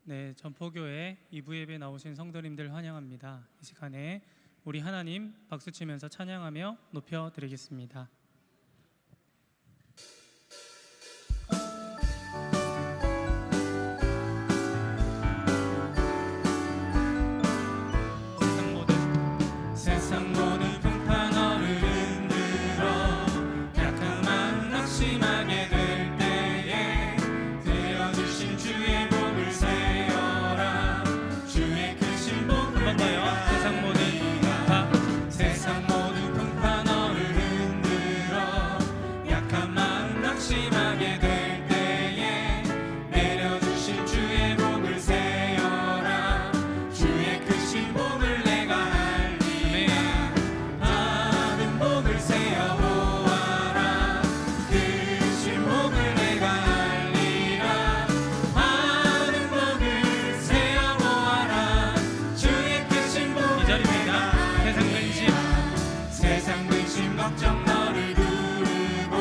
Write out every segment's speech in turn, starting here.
네, 전포교회 2부 예배 나오신 성도님들 환영합니다. 이 시간에 우리 하나님 박수치면서 찬양하며 높여드리겠습니다. 세상 모든 풍파 너를 흔들어 약한 마음 낙심하게 될 때에 되어주신 주의 복을 세어라. 주의 크신 복을 내가 세상 모든 풍파 너를 흔들어 약한 마음 낙심하게 될 때에 내려주신 주의 복을 세어라. 주의 크신 복을 내가 걱정 너를 두르고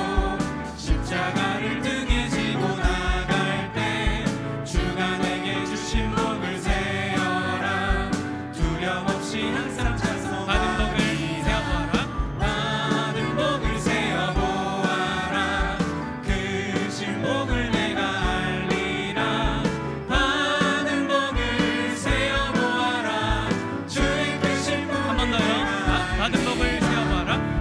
십자가를 등에 지고 나갈 때 주가 내게 주신 복을 세어라. 두려움 없이 항상 찬송하는 복을 세어보아라. 받은 복을 세어보아라. 크신 복을 내가 알리라. 받은 복을 세어보아라. 주의 크신 복을 한 번 더요. 받은 복을 세어보아라.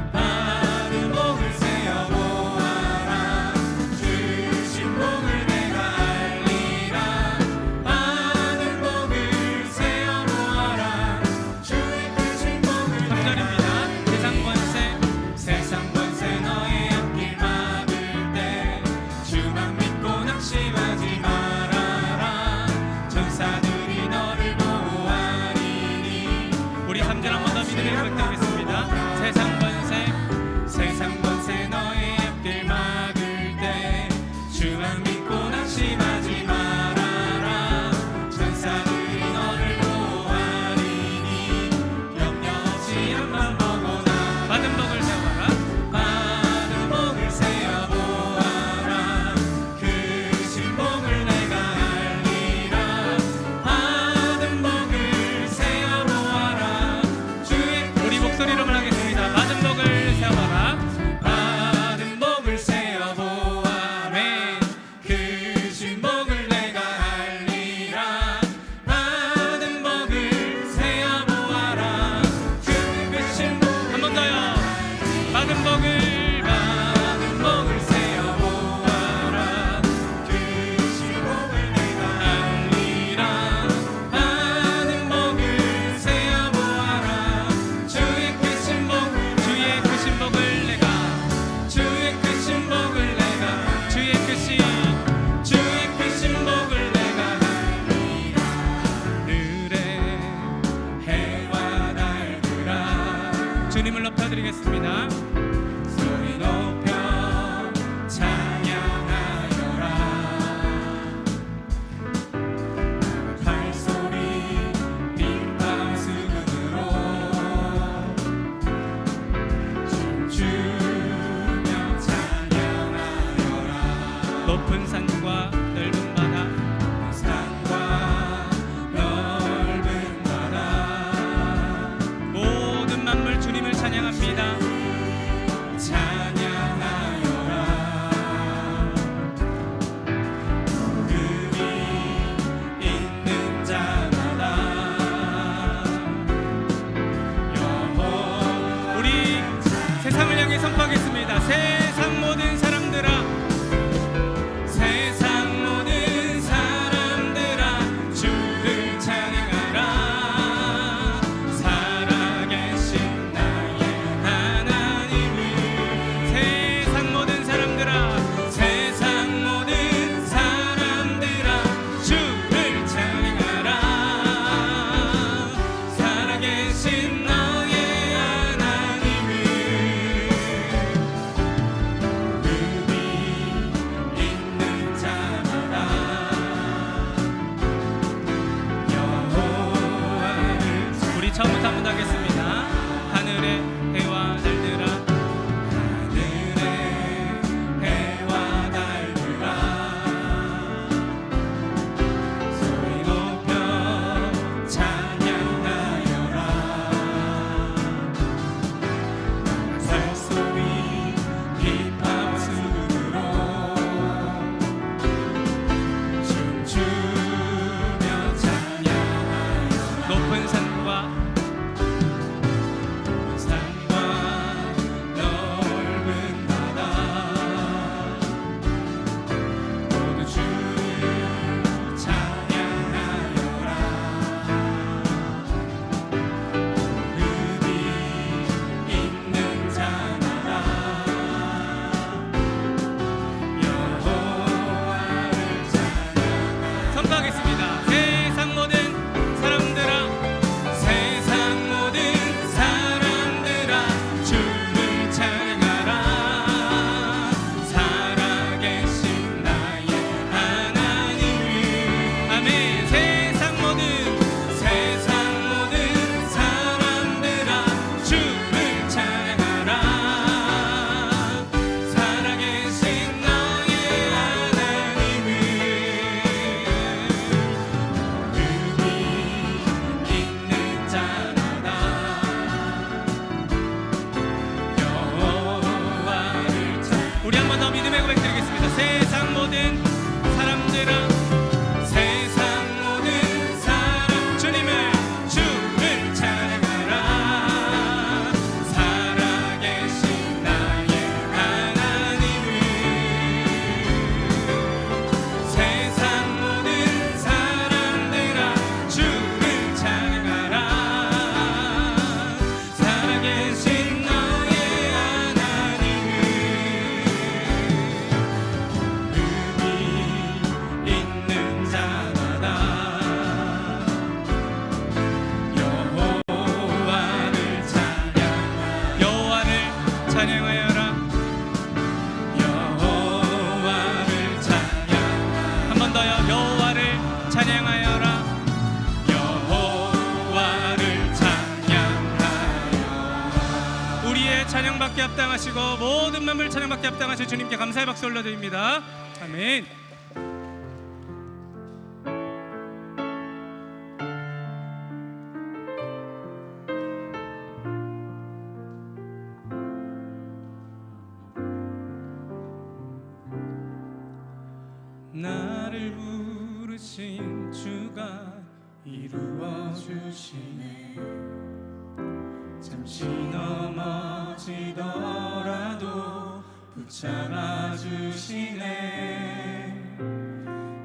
세상 권세 너의 앞길 막을 때 주만 믿고 낙심하지 말아라. 천사들이 너를 보호하리니 염려 없이 앞만 보거나 받은 복을 세어보아라. 받은 복을 세어보아라. 크신 복을 내가 알리라. 받은 복을 세어보아라. 주의 우리 목소리로 말하겠습니다. 받은 복을 세어보아라. 받은 복을 세어보아라. 크신 복을 내가 알리라. 받은 복을 세어보아라. 크신 복 한 번 더요. 받은 복을 세어보아라. 크신 복을 내가 알리라. 받은 복을 세어보아라. 주의 크신 복을 내가 주의 크신 복을 내가 주의 크신 복을 내가 알리라. 하늘의 해와 달들아 주님을 높여드리겠습니다. 소리 높여 찬양하여라. 발소리 빗방 수금으로 춤추며 찬양하여라. 높은 산과 넓은 바다 모든 만물 주님을 찬양합니다. 찬양하여라. 무릎이 있는 자마다 영원 우리 세상을 향해 선포하겠습니다. 세상 모든 사람들아 주를 찬양하라. 살아계신 나의 하나님을. 세상 모든 사람들아 주를 찬양하라. 살아계신 너의 하나님을. 찬양받기 합당하시고 모든 만물 찬양받기 합당하신 주님께 감사의 박수 올려드립니다. 아멘. 나를 부르신 주가 이루어 주시네. 잠시 넘어지더라도 붙잡아 주시네.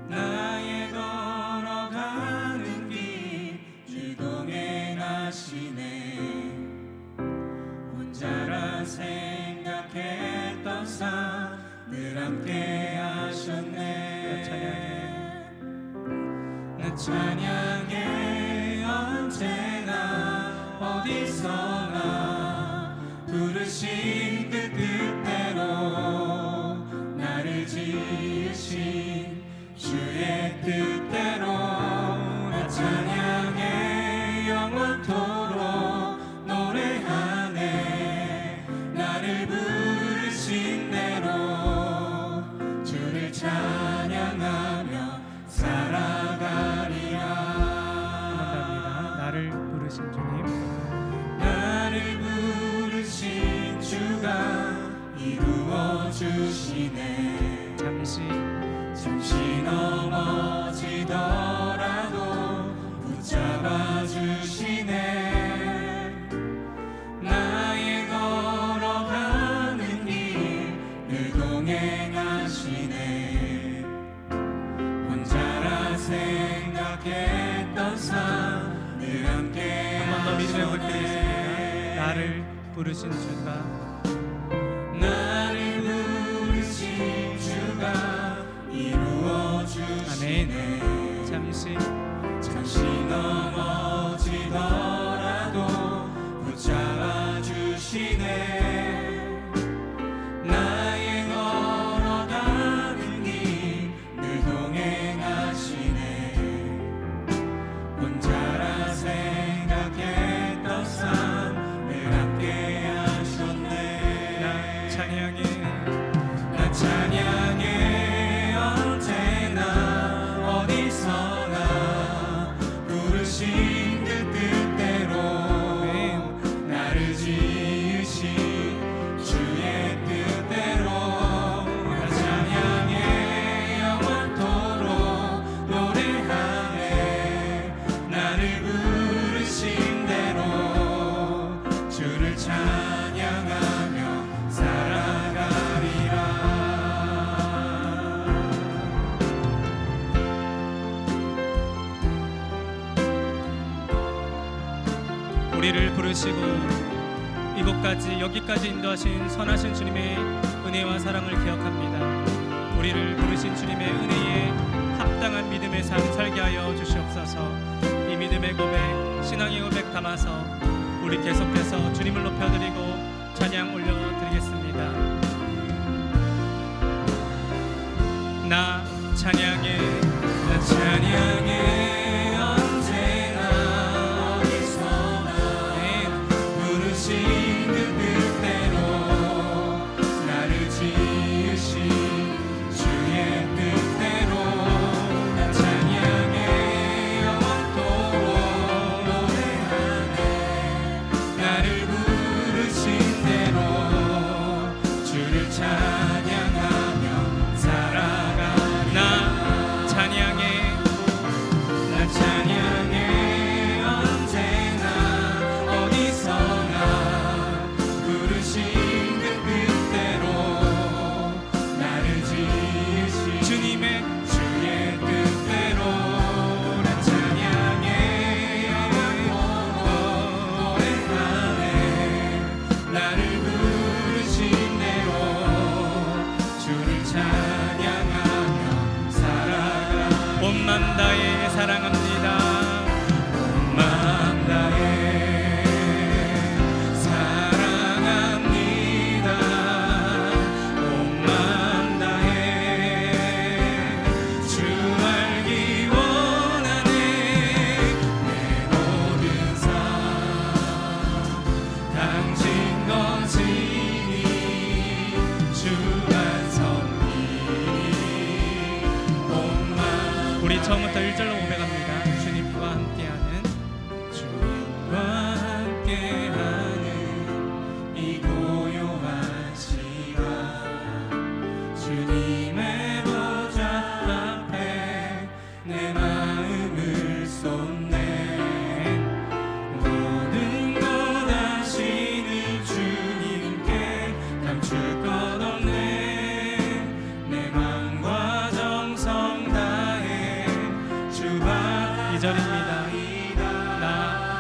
나의 걸어가는 길 주동행하시네. 혼자라 생각했던 삶 늘 함께 하셨네. 나 찬양해 언제나 어디서나 부르신 그 뜻대로 나를 지으신 주의 뜻대로 나 찬양해 영원토록 노래하네. 나를 부르신 대로 주를 찬양하며 살아가리라. 감사합니다. 나를 부르신 주님, 나를 부르신 주가 이루어 주시네. 잠시 넘어지더라도 붙잡아 주시네. 나의 걸어가는 길 늘 동행하시네. 혼자라 생각했던 삶 늘 함께 한 번 더 믿음의 고백드리겠습니다. 나를 부르신 주가, 나를 부르신 주가 이루어 주시네. 잠시 넘어지더라도 붙잡아 주시네. 나의 걸어가는 길 늘 동행하시네. 혼자라 생각했던 삶 늘 함께 하셨네. 나 찬양해 언제나 어디서나 부르신 그 뜻대로 나를 지으신 주의 뜻대로 나 찬양해 영원토록 노래하네. 나를 부르신 대로 주를 찬양하며 살아가리라. 우리를 부르시고 이곳까지 여기까지 인도하신 선하신 주님의 은혜와 사랑을 기억합니다. 우리를 부르신 주님의 은혜에 합당한 믿음의 삶 살게 하여 주시옵소서. 이 믿음의 고백, 신앙의 고백 담아서 우리 계속해서 주님을 높여드리고 찬양 올려드리겠습니다. 나 찬양해 언제나 어디서나 부르신 그 뜻대로 나를 지으신 주의 뜻대로 나 찬양해 영원토록 노래하네. 나를 부르신 대로 주를 찬양하며 살아가. 나 찬양해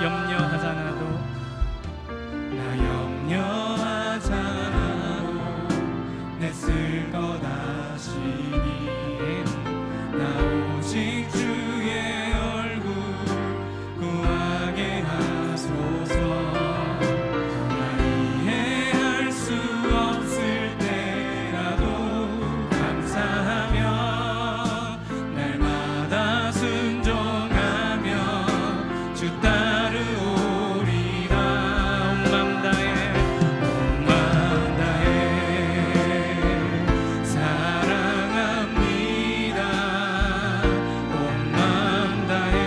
염려하잖아도 나 염려하잖아도 내 쓸 것 아시니 나 오직 주의 얼굴 구하게 하소서. 나 이해할 수 없을 때라도 감사하며 날마다 순종하며 주 따르오리라. 온 맘 다해 사랑합니다. 온 맘 다해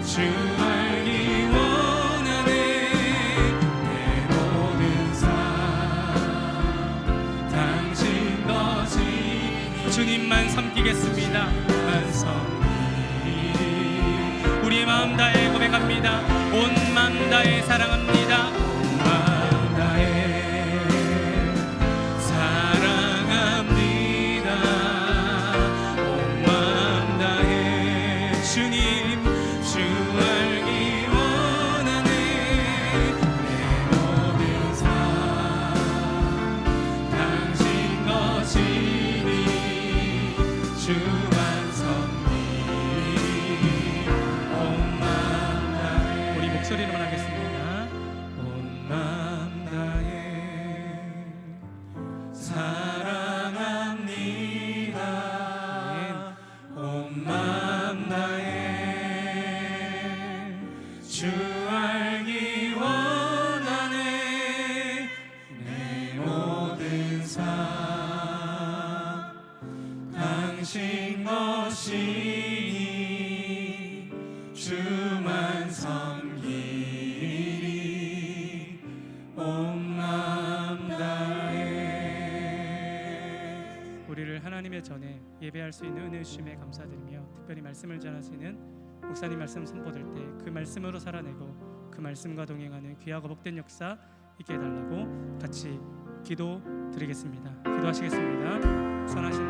주 알기 원하네. 내 모든 삶 당신 것이 주님만 섬기겠습니다. 만 섬기리. 우리의 마음 다해 고백합니다. 온 맘 다해 사랑합니다. 온 맘 다해 사랑합니다. 온 맘 다해 주님 주 알기 원하네. 내 모든 삶 당신 것이니 주만 섬기리. 온 맘 다해 우리 목소리로만 하겠습니다. 온 맘 다해 사랑합니다. 온 맘 다해 주 알기 원하네. 내 모든 삶 당신 것이니 주만 섬기리. 온 맘 다해. 우리를 하나님의 전에 예배할 수 있는 은혜 주심에 감사드리며 특별히 말씀을 전하시는 목사님 말씀 선포될 때 그 말씀으로 살아내고 그 말씀과 동행하는 귀하고 복된 역사 있게 해달라고 같이 기도 드리겠습니다. 기도하시겠습니다. 선하신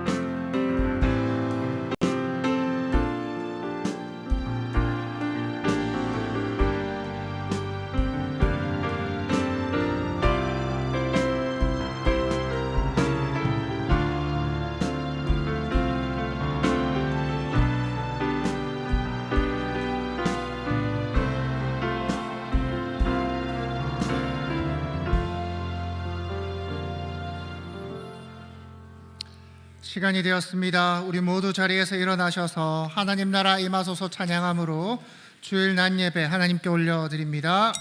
시간이 되었습니다. 우리 모두 자리에서 일어나셔서 하나님 나라 임하소서 찬양함으로 주일 낮 예배 하나님께 올려드립니다.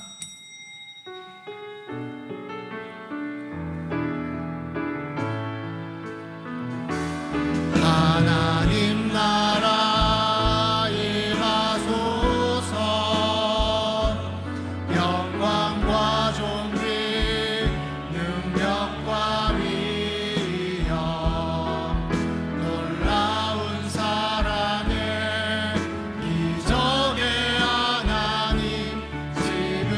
하나님 나라 임하소서. 영광과 존귀 능력과 위엄 놀라운 사랑의 기적의 하나님 지금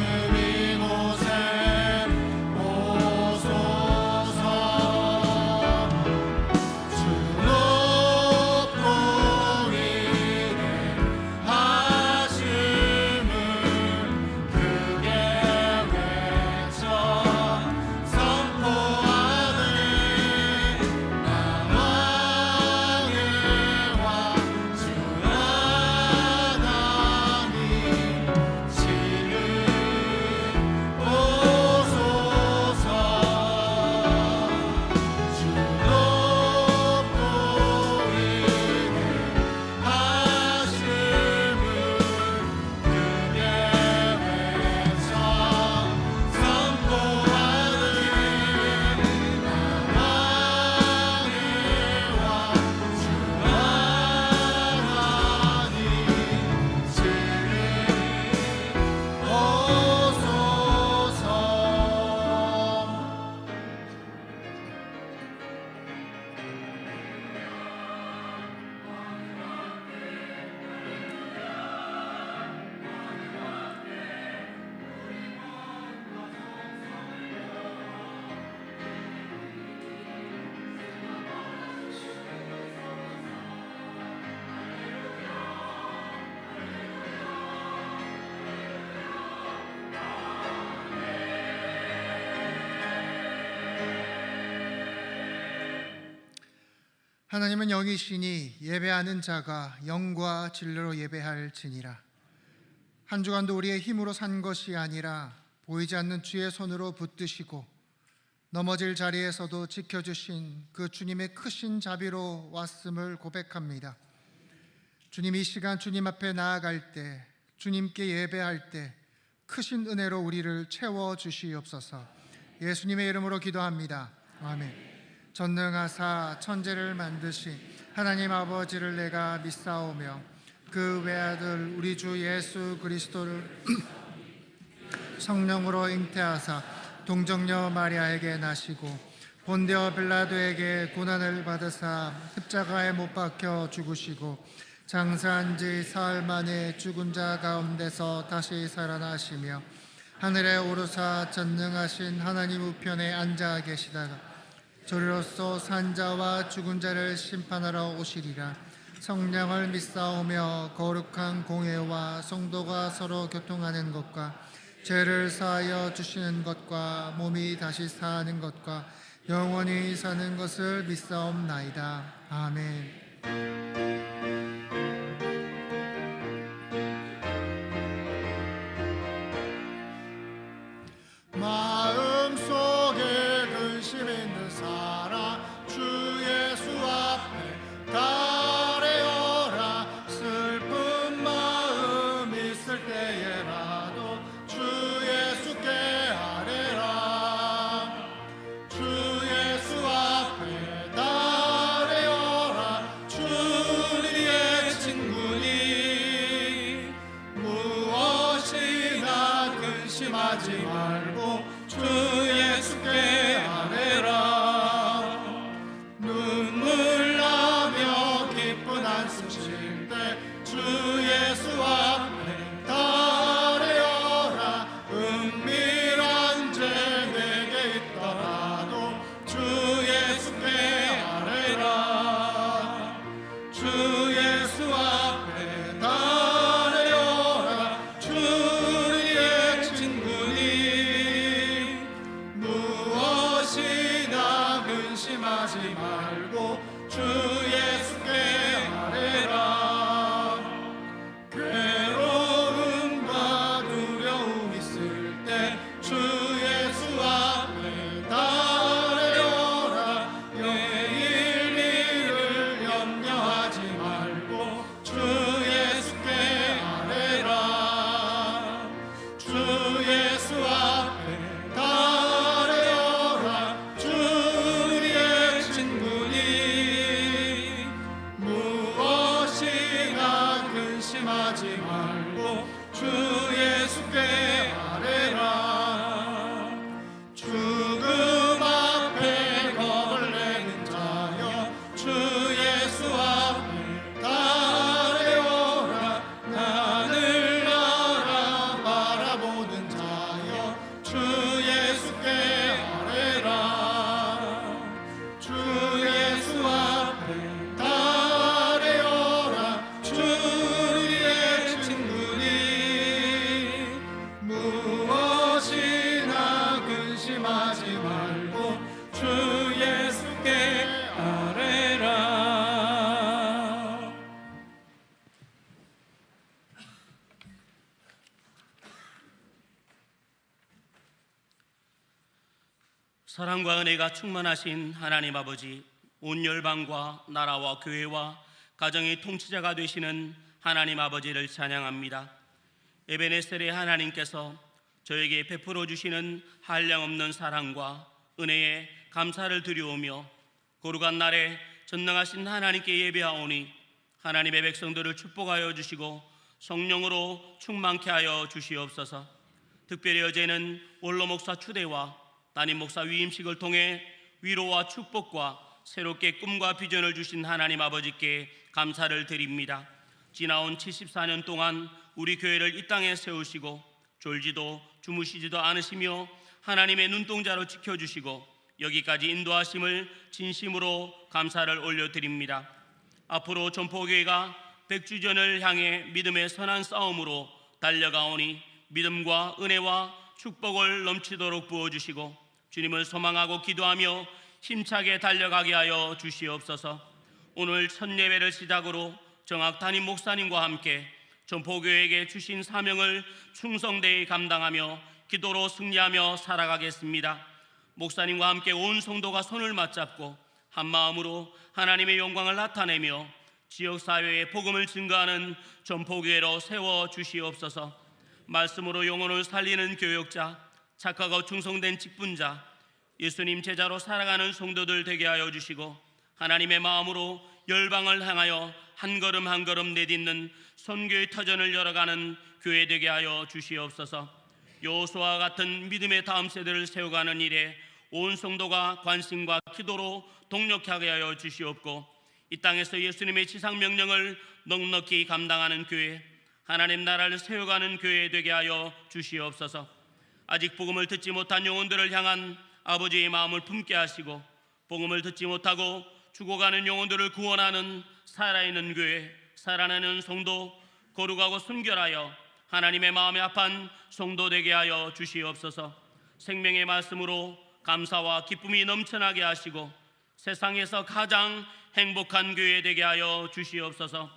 하나님은 영이시니 예배하는 자가 영과 진리로 예배할지니라. 한 주간도 우리의 힘으로 산 것이 아니라 보이지 않는 주의 손으로 붙드시고 넘어질 자리에서도 지켜주신 그 주님의 크신 자비로 왔음을 고백합니다. 주님, 이 시간 주님 앞에 나아갈 때, 주님께 예배할 때 크신 은혜로 우리를 채워주시옵소서. 예수님의 이름으로 기도합니다. 아멘. 전능하사 천지를 만드신 하나님 아버지를 내가 믿사오며 그 외아들 우리 주 예수 그리스도를 성령으로 잉태하사 동정녀 마리아에게 나시고 본디오 빌라도에게 고난을 받으사 십자가에 못 박혀 죽으시고 장사한 지 사흘 만에 죽은 자 가운데서 다시 살아나시며 하늘에 오르사 전능하신 하나님 우편에 앉아 계시다가 저리로서 산자와 죽은 자를 심판하러 오시리라. 성령을 믿사오며 거룩한 공회와 성도가 서로 교통하는 것과 죄를 사하여 주시는 것과 몸이 다시 사는 것과 영원히 사는 것을 믿사옵나이다. 아멘. 마음속에 근심 있는 사람 주 예수 앞에 달래어라. 슬픈 마음 있을 때에라도 주 예수께 아뢰라. 주 예수 앞에 달래어라. 주님의 친구니 무엇이나 근심하지 말고 주 예수께 아뢰라. 눈물 나며 기쁜 한숨 쉴 때 주 예수 앞에 달래어라. 은밀한 죄 내게 있더라도 주 예수께 아뢰라. 주 예수 앞에 달래어라. 주의 친구니 무엇이나 근심하지 말고 주 예수께 아뢰라. 괴로움과 두려움 있을 때 주 예수 앞에 달래어라. 내일 일을 염려하지 말고 주 예수께 아뢰라. 주 예수 앞에 달래어라. 주의 친구니 무엇이나 근심하지 말고 주 예수께 아뢰라. 죽음 앞에 겁을 내는 자여 주 예수 앞에 달래어라. 하늘나라 바라보는 자여 주 예수께 아뢰라. 주 예수 앞에 달래어라. 주의 친구니 무엇이나 근심하지 말고 주 예수께 아뢰라. 사랑과 은혜가 충만하신 하나님 아버지, 온 열방과 나라와 교회와 가정의 통치자가 되시는 하나님 아버지를 찬양합니다. 에베네셀의 하나님께서 저에게 베풀어 주시는 한량없는 사랑과 은혜에 감사를 드리오며 거룩한 날에 전능하신 하나님께 예배하오니 하나님의 백성들을 축복하여 주시고 성령으로 충만케 하여 주시옵소서. 특별히 어제는 원로 목사 추대와 담임 목사 위임식을 통해 위로와 축복과 새롭게 꿈과 비전을 주신 하나님 아버지께 감사를 드립니다. 지나온 74년 동안 우리 교회를 이 땅에 세우시고 졸지도 주무시지도 않으시며 하나님의 눈동자로 지켜주시고 여기까지 인도하심을 진심으로 감사를 올려드립니다. 앞으로 전포교회가 100주년을 향해 믿음의 선한 싸움으로 달려가오니 믿음과 은혜와 축복을 넘치도록 부어주시고 주님을 소망하고 기도하며 힘차게 달려가게 하여 주시옵소서. 오늘 첫 예배를 시작으로 정학 담임 목사님과 함께 전포교회에게 주신 사명을 충성되이 감당하며 기도로 승리하며 살아가겠습니다. 목사님과 함께 온 성도가 손을 맞잡고 한 마음으로 하나님의 영광을 나타내며 지역사회에 복음을 증거하는 전포교회로 세워주시옵소서. 말씀으로 영혼을 살리는 교역자, 착하고 충성된 직분자, 예수님 제자로 살아가는 성도들 되게 하여 주시고 하나님의 마음으로 열방을 향하여 한 걸음 한 걸음 내딛는 선교의 터전을 열어가는 교회 되게 하여 주시옵소서. 여호수아와 같은 믿음의 다음 세대를 세워가는 일에 온 성도가 관심과 기도로 동력하게 하여 주시옵고 이 땅에서 예수님의 지상 명령을 넉넉히 감당하는 교회, 하나님 나라를 세워가는 교회 되게 하여 주시옵소서. 아직 복음을 듣지 못한 영혼들을 향한 아버지의 마음을 품게 하시고 복음을 듣지 못하고 죽어가는 영혼들을 구원하는 살아있는 교회, 살아나는 성도, 거룩하고 순결하여 하나님의 마음에 합한 성도 되게 하여 주시옵소서. 생명의 말씀으로 감사와 기쁨이 넘쳐나게 하시고 세상에서 가장 행복한 교회 되게 하여 주시옵소서.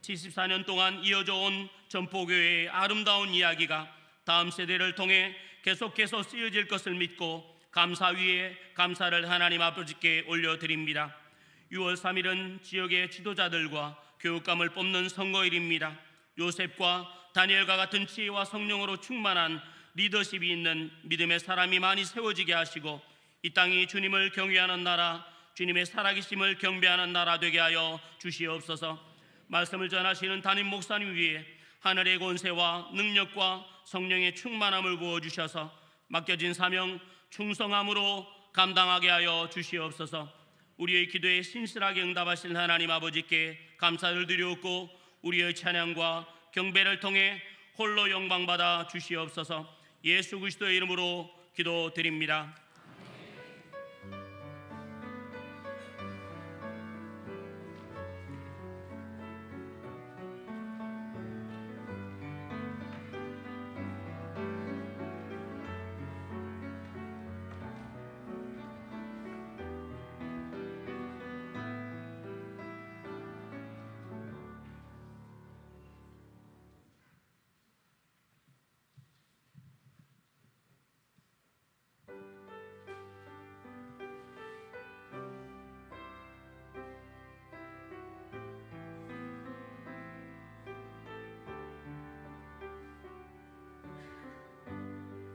74년 동안 이어져 온 전포교회의 아름다운 이야기가 다음 세대를 통해 계속해서 쓰여질 것을 믿고 감사 위에 감사를 하나님 아버지께 올려드립니다. 6월 3일은 지역의 지도자들과 교육감을 뽑는 선거일입니다. 요셉과 다니엘과 같은 지혜와 성령으로 충만한 리더십이 있는 믿음의 사람이 많이 세워지게 하시고 이 땅이 주님을 경외하는 나라, 주님의 살아계심을 경배하는 나라 되게 하여 주시옵소서. 말씀을 전하시는 담임 목사님 위에 하늘의 권세와 능력과 성령의 충만함을 부어주셔서 맡겨진 사명 충성함으로 감당하게 하여 주시옵소서. 우리의 기도에 신실하게 응답하신 하나님 아버지께 감사를 드리옵고 우리의 찬양과 경배를 통해 홀로 영광받아 주시옵소서. 예수 그리스도의 이름으로 기도드립니다.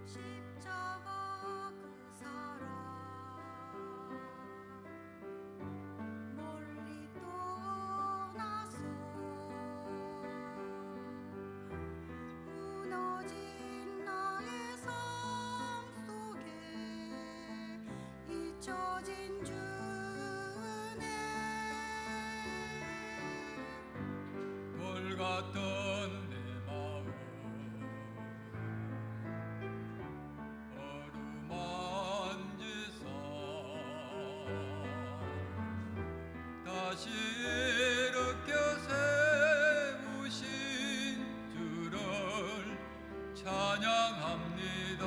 십자가 그 사랑 멀리 떠나서 무너진 나의 삶 속에 잊혀진 주 은혜 돌 같던 내 마음 어루만지사 다시 일으켜 세우신 주를 찬양합니다.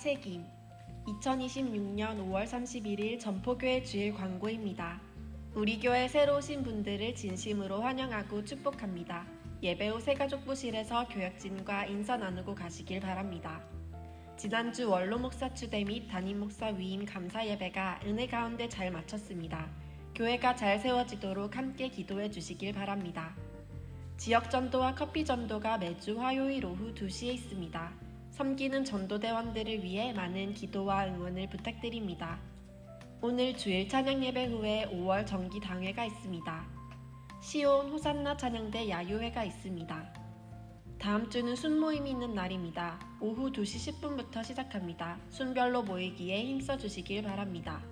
책임 2026년 5월 31일 전포교회 주일 광고입니다. 우리 교회 새로 오신 분들을 진심으로 환영하고 축복합니다. 예배 후 새가족부실에서 교역진과 인사 나누고 가시길 바랍니다. 지난주 원로 목사 추대 및 담임 목사 위임 감사 예배가 은혜 가운데 잘 마쳤습니다. 교회가 잘 세워지도록 함께 기도해 주시길 바랍니다. 지역 전도와 커피 전도가 매주 화요일 오후 2시에 있습니다. 섬기는 전도대원들을 위해 많은 기도와 응원을 부탁드립니다. 오늘 주일 찬양 예배 후에 5월 정기 당회가 있습니다. 시온 호산나 찬양대 야유회가 있습니다. 다음 주는 순모임이 있는 날입니다. 오후 2시 10분부터 시작합니다. 순별로 모이기에 힘써 주시길 바랍니다.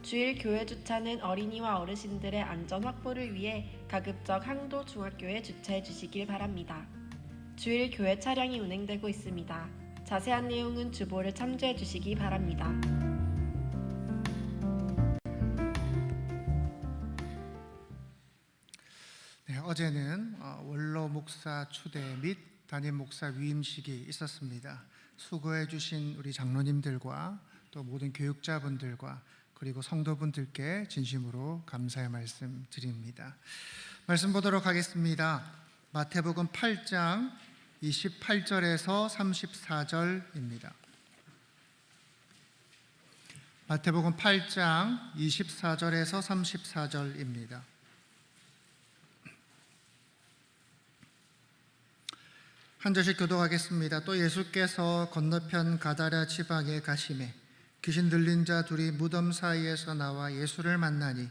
주일 교회 주차는 어린이와 어르신들의 안전 확보를 위해 가급적 항도 중학교에 주차해 주시길 바랍니다. 주일 교회 차량이 운행되고 있습니다. 자세한 내용은 주보를 참조해 주시기 바랍니다. 네, 어제는 원로 목사 추대 및 담임 목사 위임식이 있었습니다. 수고해 주신 우리 장로님들과 또 모든 교육자분들과 그리고 성도분들께 진심으로 감사의 말씀 드립니다. 말씀 보도록 하겠습니다. 마태복음 8장 28절에서 34절입니다. 마태복음 8장 24절에서 34절입니다. 한 절씩 교독하겠습니다. 또 예수께서 건너편 가다랴 지방에 가시매 귀신 들린 자 둘이 무덤 사이에서 나와 예수를 만나니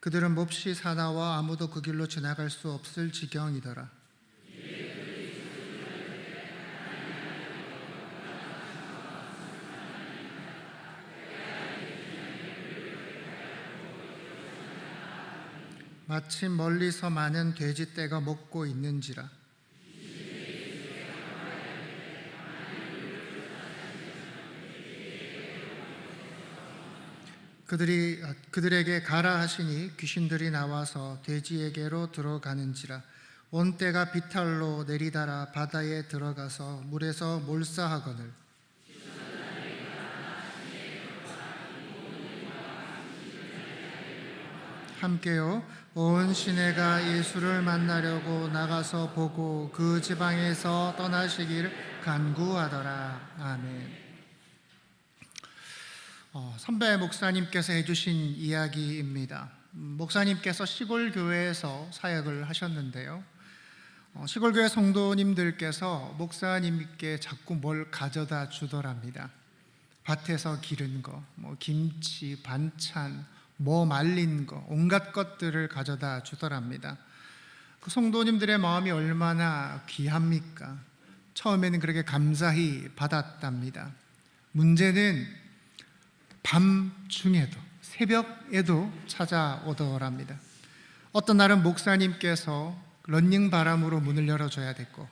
그들은 몹시 사나워 아무도 그 길로 지나갈 수 없을 지경이더라. 마침 멀리서 많은 돼지떼가 먹고 있는지라. 그들에게 가라 하시니 귀신들이 나와서 돼지에게로 들어가는지라. 온 떼가 비탈로 내리달아 바다에 들어가서 물에서 몰사하거늘 함께요 온 시내가 예수를 만나려고 나가서 보고 그 지방에서 떠나시기를 간구하더라. 아멘. 선배 목사님께서 해주신 이야기입니다. 목사님께서 시골 교회에서 사역을 하셨는데요. 시골 교회 성도님들께서 목사님께 자꾸 뭘 가져다 주더랍니다. 밭에서 기른 거, 김치, 반찬, 말린 거, 온갖 것들을 가져다 주더랍니다. 그 성도님들의 마음이 얼마나 귀합니까? 처음에는 그렇게 감사히 받았답니다. 문제는 밤중에도 새벽에도 찾아오더랍니다. 어떤 날은 목사님께서 런닝 바람으로 문을 열어줘야 됐고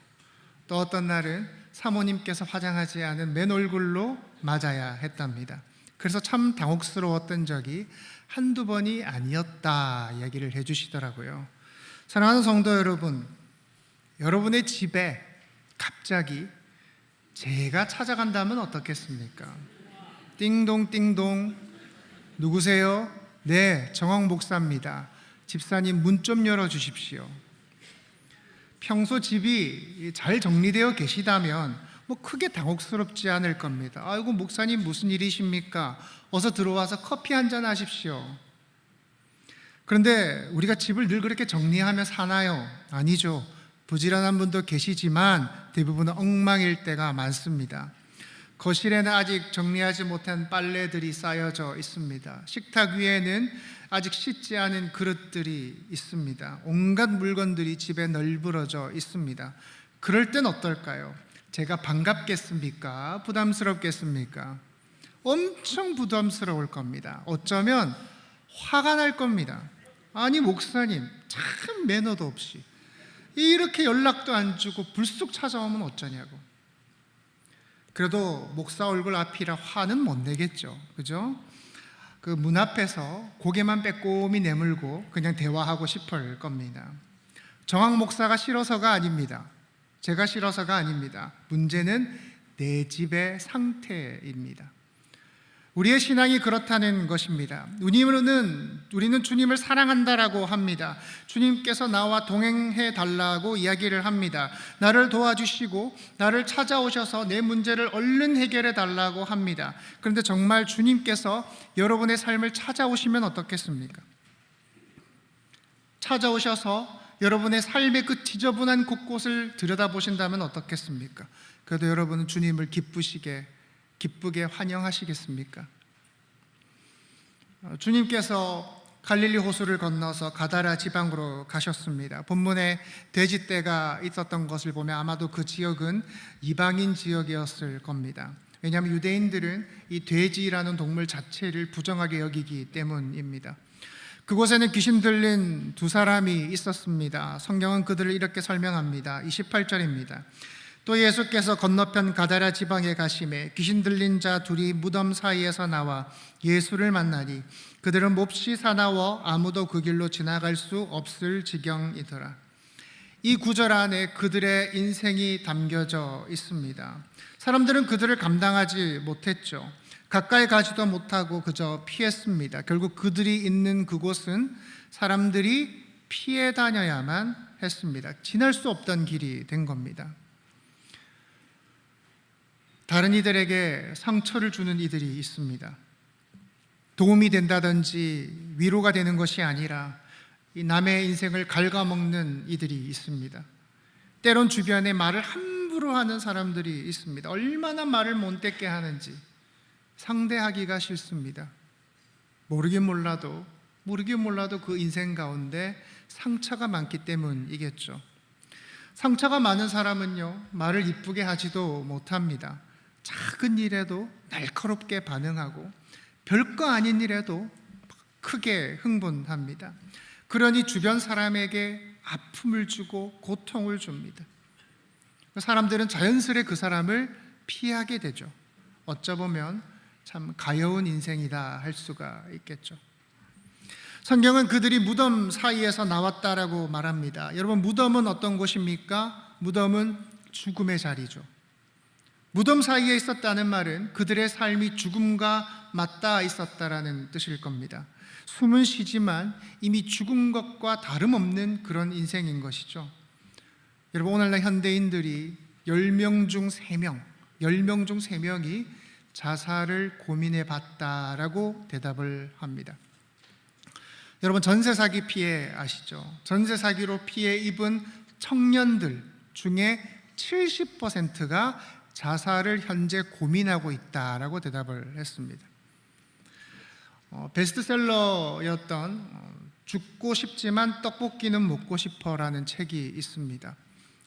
또 어떤 날은 사모님께서 화장하지 않은 맨 얼굴로 맞아야 했답니다. 그래서 참 당혹스러웠던 적이 한두 번이 아니었다 얘기를 해주시더라고요. 사랑하는 성도 여러분, 여러분의 집에 갑자기 제가 찾아간다면 어떻겠습니까? 띵동 띵동, 누구세요? 네, 정황 목사입니다. 집사님 문 좀 열어주십시오. 평소 집이 잘 정리되어 계시다면 크게 당혹스럽지 않을 겁니다. 아이고 목사님 무슨 일이십니까? 어서 들어와서 커피 한잔 하십시오. 그런데 우리가 집을 늘 그렇게 정리하며 사나요? 아니죠. 부지런한 분도 계시지만 대부분은 엉망일 때가 많습니다. 거실에는 아직 정리하지 못한 빨래들이 쌓여져 있습니다. 식탁 위에는 아직 씻지 않은 그릇들이 있습니다. 온갖 물건들이 집에 널브러져 있습니다. 그럴 땐 어떨까요? 제가 반갑겠습니까? 부담스럽겠습니까? 엄청 부담스러울 겁니다. 어쩌면 화가 날 겁니다. 아니 목사님 참 매너도 없이 이렇게 연락도 안 주고 불쑥 찾아오면 어쩌냐고. 그래도 목사 얼굴 앞이라 화는 못 내겠죠. 그죠? 그 문 앞에서 고개만 빼꼼히 내물고 그냥 대화하고 싶을 겁니다. 정황 목사가 싫어서가 아닙니다. 제가 싫어서가 아닙니다. 문제는 내 집의 상태입니다. 우리의 신앙이 그렇다는 것입니다. 우리는 주님을 사랑한다라고 합니다. 주님께서 나와 동행해 달라고 이야기를 합니다. 나를 도와주시고 나를 찾아오셔서 내 문제를 얼른 해결해 달라고 합니다. 그런데 정말 주님께서 여러분의 삶을 찾아오시면 어떻겠습니까? 찾아오셔서 여러분의 삶의 그 지저분한 곳곳을 들여다보신다면 어떻겠습니까? 그래도 여러분은 주님을 기쁘게 환영하시겠습니까? 주님께서 갈릴리 호수를 건너서 가다라 지방으로 가셨습니다. 본문에 돼지떼가 있었던 것을 보면 아마도 그 지역은 이방인 지역이었을 겁니다. 왜냐하면 유대인들은 이 돼지라는 동물 자체를 부정하게 여기기 때문입니다. 그곳에는 귀신 들린 두 사람이 있었습니다. 성경은 그들을 이렇게 설명합니다. 28절입니다. 또 예수께서 건너편 가다라 지방에 가심에 귀신 들린 자 둘이 무덤 사이에서 나와 예수를 만나니 그들은 몹시 사나워 아무도 그 길로 지나갈 수 없을 지경이더라. 이 구절 안에 그들의 인생이 담겨져 있습니다. 사람들은 그들을 감당하지 못했죠. 가까이 가지도 못하고 그저 피했습니다. 결국 그들이 있는 그곳은 사람들이 피해 다녀야만 했습니다. 지날 수 없던 길이 된 겁니다. 다른 이들에게 상처를 주는 이들이 있습니다. 도움이 된다든지 위로가 되는 것이 아니라 이 남의 인생을 갉아먹는 이들이 있습니다. 때론 주변에 말을 함부로 하는 사람들이 있습니다. 얼마나 말을 못되게 하는지 상대하기가 싫습니다. 모르긴 몰라도 그 인생 가운데 상처가 많기 때문이겠죠. 상처가 많은 사람은요, 말을 이쁘게 하지도 못합니다. 작은 일에도 날카롭게 반응하고 별거 아닌 일에도 크게 흥분합니다. 그러니 주변 사람에게 아픔을 주고 고통을 줍니다. 사람들은 자연스레 그 사람을 피하게 되죠. 어쩌보면 참 가여운 인생이다 할 수가 있겠죠. 성경은 그들이 무덤 사이에서 나왔다라고 말합니다. 여러분, 무덤은 어떤 곳입니까? 무덤은 죽음의 자리죠. 무덤 사이에 있었다는 말은 그들의 삶이 죽음과 맞닿아 있었다라는 뜻일 겁니다. 숨은 쉬지만 이미 죽은 것과 다름없는 그런 인생인 것이죠. 여러분, 오늘날 현대인들이 10명 중 3명이 자살을 고민해 봤다라고 대답을 합니다. 여러분, 전세 사기 피해 아시죠? 전세 사기로 피해 입은 청년들 중에 70%가 자살을 현재 고민하고 있다라고 대답을 했습니다. 베스트셀러였던 죽고 싶지만 떡볶이는 먹고 싶어라는 책이 있습니다.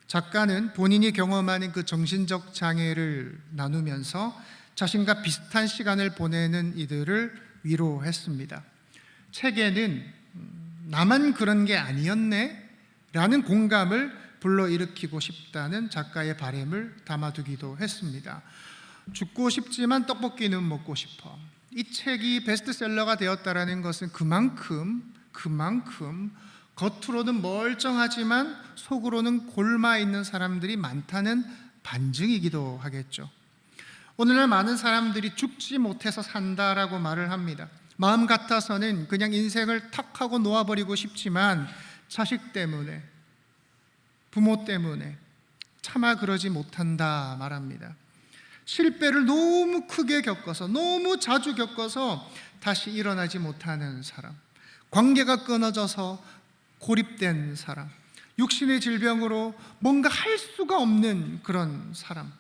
작가는 본인이 경험하는 그 정신적 장애를 나누면서 자신과 비슷한 시간을 보내는 이들을 위로했습니다. 책에는 나만 그런 게 아니었네 라는 공감을 불러일으키고 싶다는 작가의 바람을 담아두기도 했습니다. 죽고 싶지만 떡볶이는 먹고 싶어. 이 책이 베스트셀러가 되었다라는 것은 그만큼 겉으로는 멀쩡하지만 속으로는 골마 있는 사람들이 많다는 반증이기도 하겠죠. 오늘날 많은 사람들이 죽지 못해서 산다라고 말을 합니다. 마음 같아서는 그냥 인생을 탁 하고 놓아버리고 싶지만 자식 때문에, 부모 때문에 차마 그러지 못한다 말합니다. 실패를 너무 크게 겪어서, 너무 자주 겪어서 다시 일어나지 못하는 사람, 관계가 끊어져서 고립된 사람, 육신의 질병으로 뭔가 할 수가 없는 그런 사람,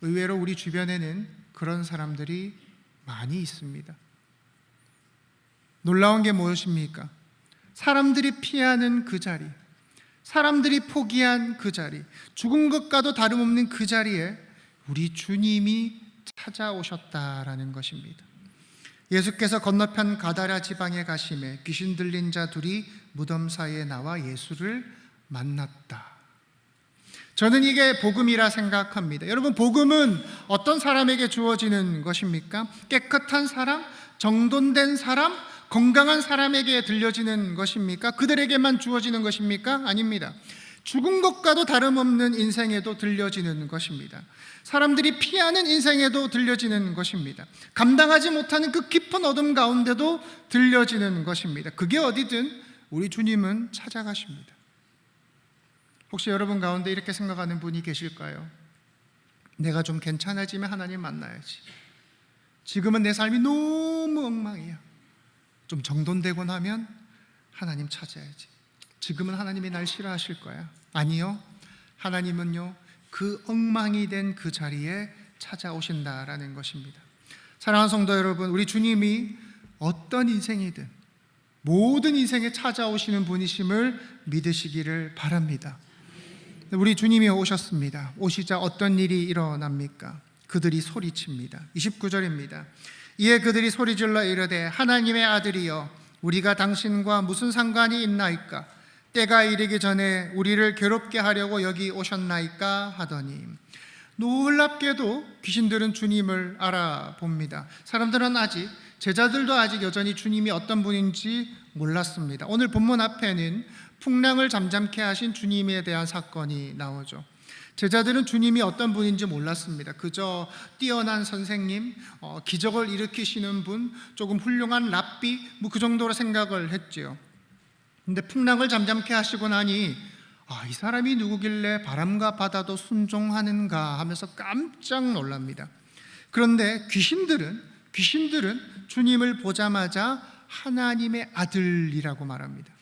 의외로 우리 주변에는 그런 사람들이 많이 있습니다. 놀라운 게 무엇입니까? 사람들이 피하는 그 자리, 사람들이 포기한 그 자리, 죽은 것과도 다름없는 그 자리에 우리 주님이 찾아오셨다라는 것입니다. 예수께서 건너편 가다라 지방에 가심에 귀신 들린 자 둘이 무덤 사이에 나와 예수를 만났다. 저는 이게 복음이라 생각합니다. 여러분, 복음은 어떤 사람에게 주어지는 것입니까? 깨끗한 사람, 정돈된 사람, 건강한 사람에게 들려지는 것입니까? 그들에게만 주어지는 것입니까? 아닙니다. 죽은 것과도 다름없는 인생에도 들려지는 것입니다. 사람들이 피하는 인생에도 들려지는 것입니다. 감당하지 못하는 그 깊은 어둠 가운데도 들려지는 것입니다. 그게 어디든 우리 주님은 찾아가십니다. 혹시 여러분 가운데 이렇게 생각하는 분이 계실까요? 내가 좀 괜찮아지면 하나님 만나야지. 지금은 내 삶이 너무 엉망이야. 좀 정돈되고 나면 하나님 찾아야지. 지금은 하나님이 날 싫어하실 거야. 아니요. 하나님은요, 그 엉망이 된 그 자리에 찾아오신다라는 것입니다. 사랑하는 성도 여러분, 우리 주님이 어떤 인생이든 모든 인생에 찾아오시는 분이심을 믿으시기를 바랍니다. 우리 주님이 오셨습니다. 오시자 어떤 일이 일어납니까? 그들이 소리칩니다. 29절입니다. 이에 그들이 소리질러 이르되 하나님의 아들이여 우리가 당신과 무슨 상관이 있나이까? 때가 이르기 전에 우리를 괴롭게 하려고 여기 오셨나이까? 하더니 놀랍게도 귀신들은 주님을 알아봅니다. 사람들은 아직, 제자들도 아직 여전히 주님이 어떤 분인지 몰랐습니다. 오늘 본문 앞에는 풍랑을 잠잠케 하신 주님에 대한 사건이 나오죠. 제자들은 주님이 어떤 분인지 몰랐습니다. 그저 뛰어난 선생님, 기적을 일으키시는 분, 조금 훌륭한 랍비, 그 정도로 생각을 했지요. 근데 풍랑을 잠잠케 하시고 나니 이 사람이 누구길래 바람과 바다도 순종하는가 하면서 깜짝 놀랍니다. 그런데 귀신들은 주님을 보자마자 하나님의 아들이라고 말합니다.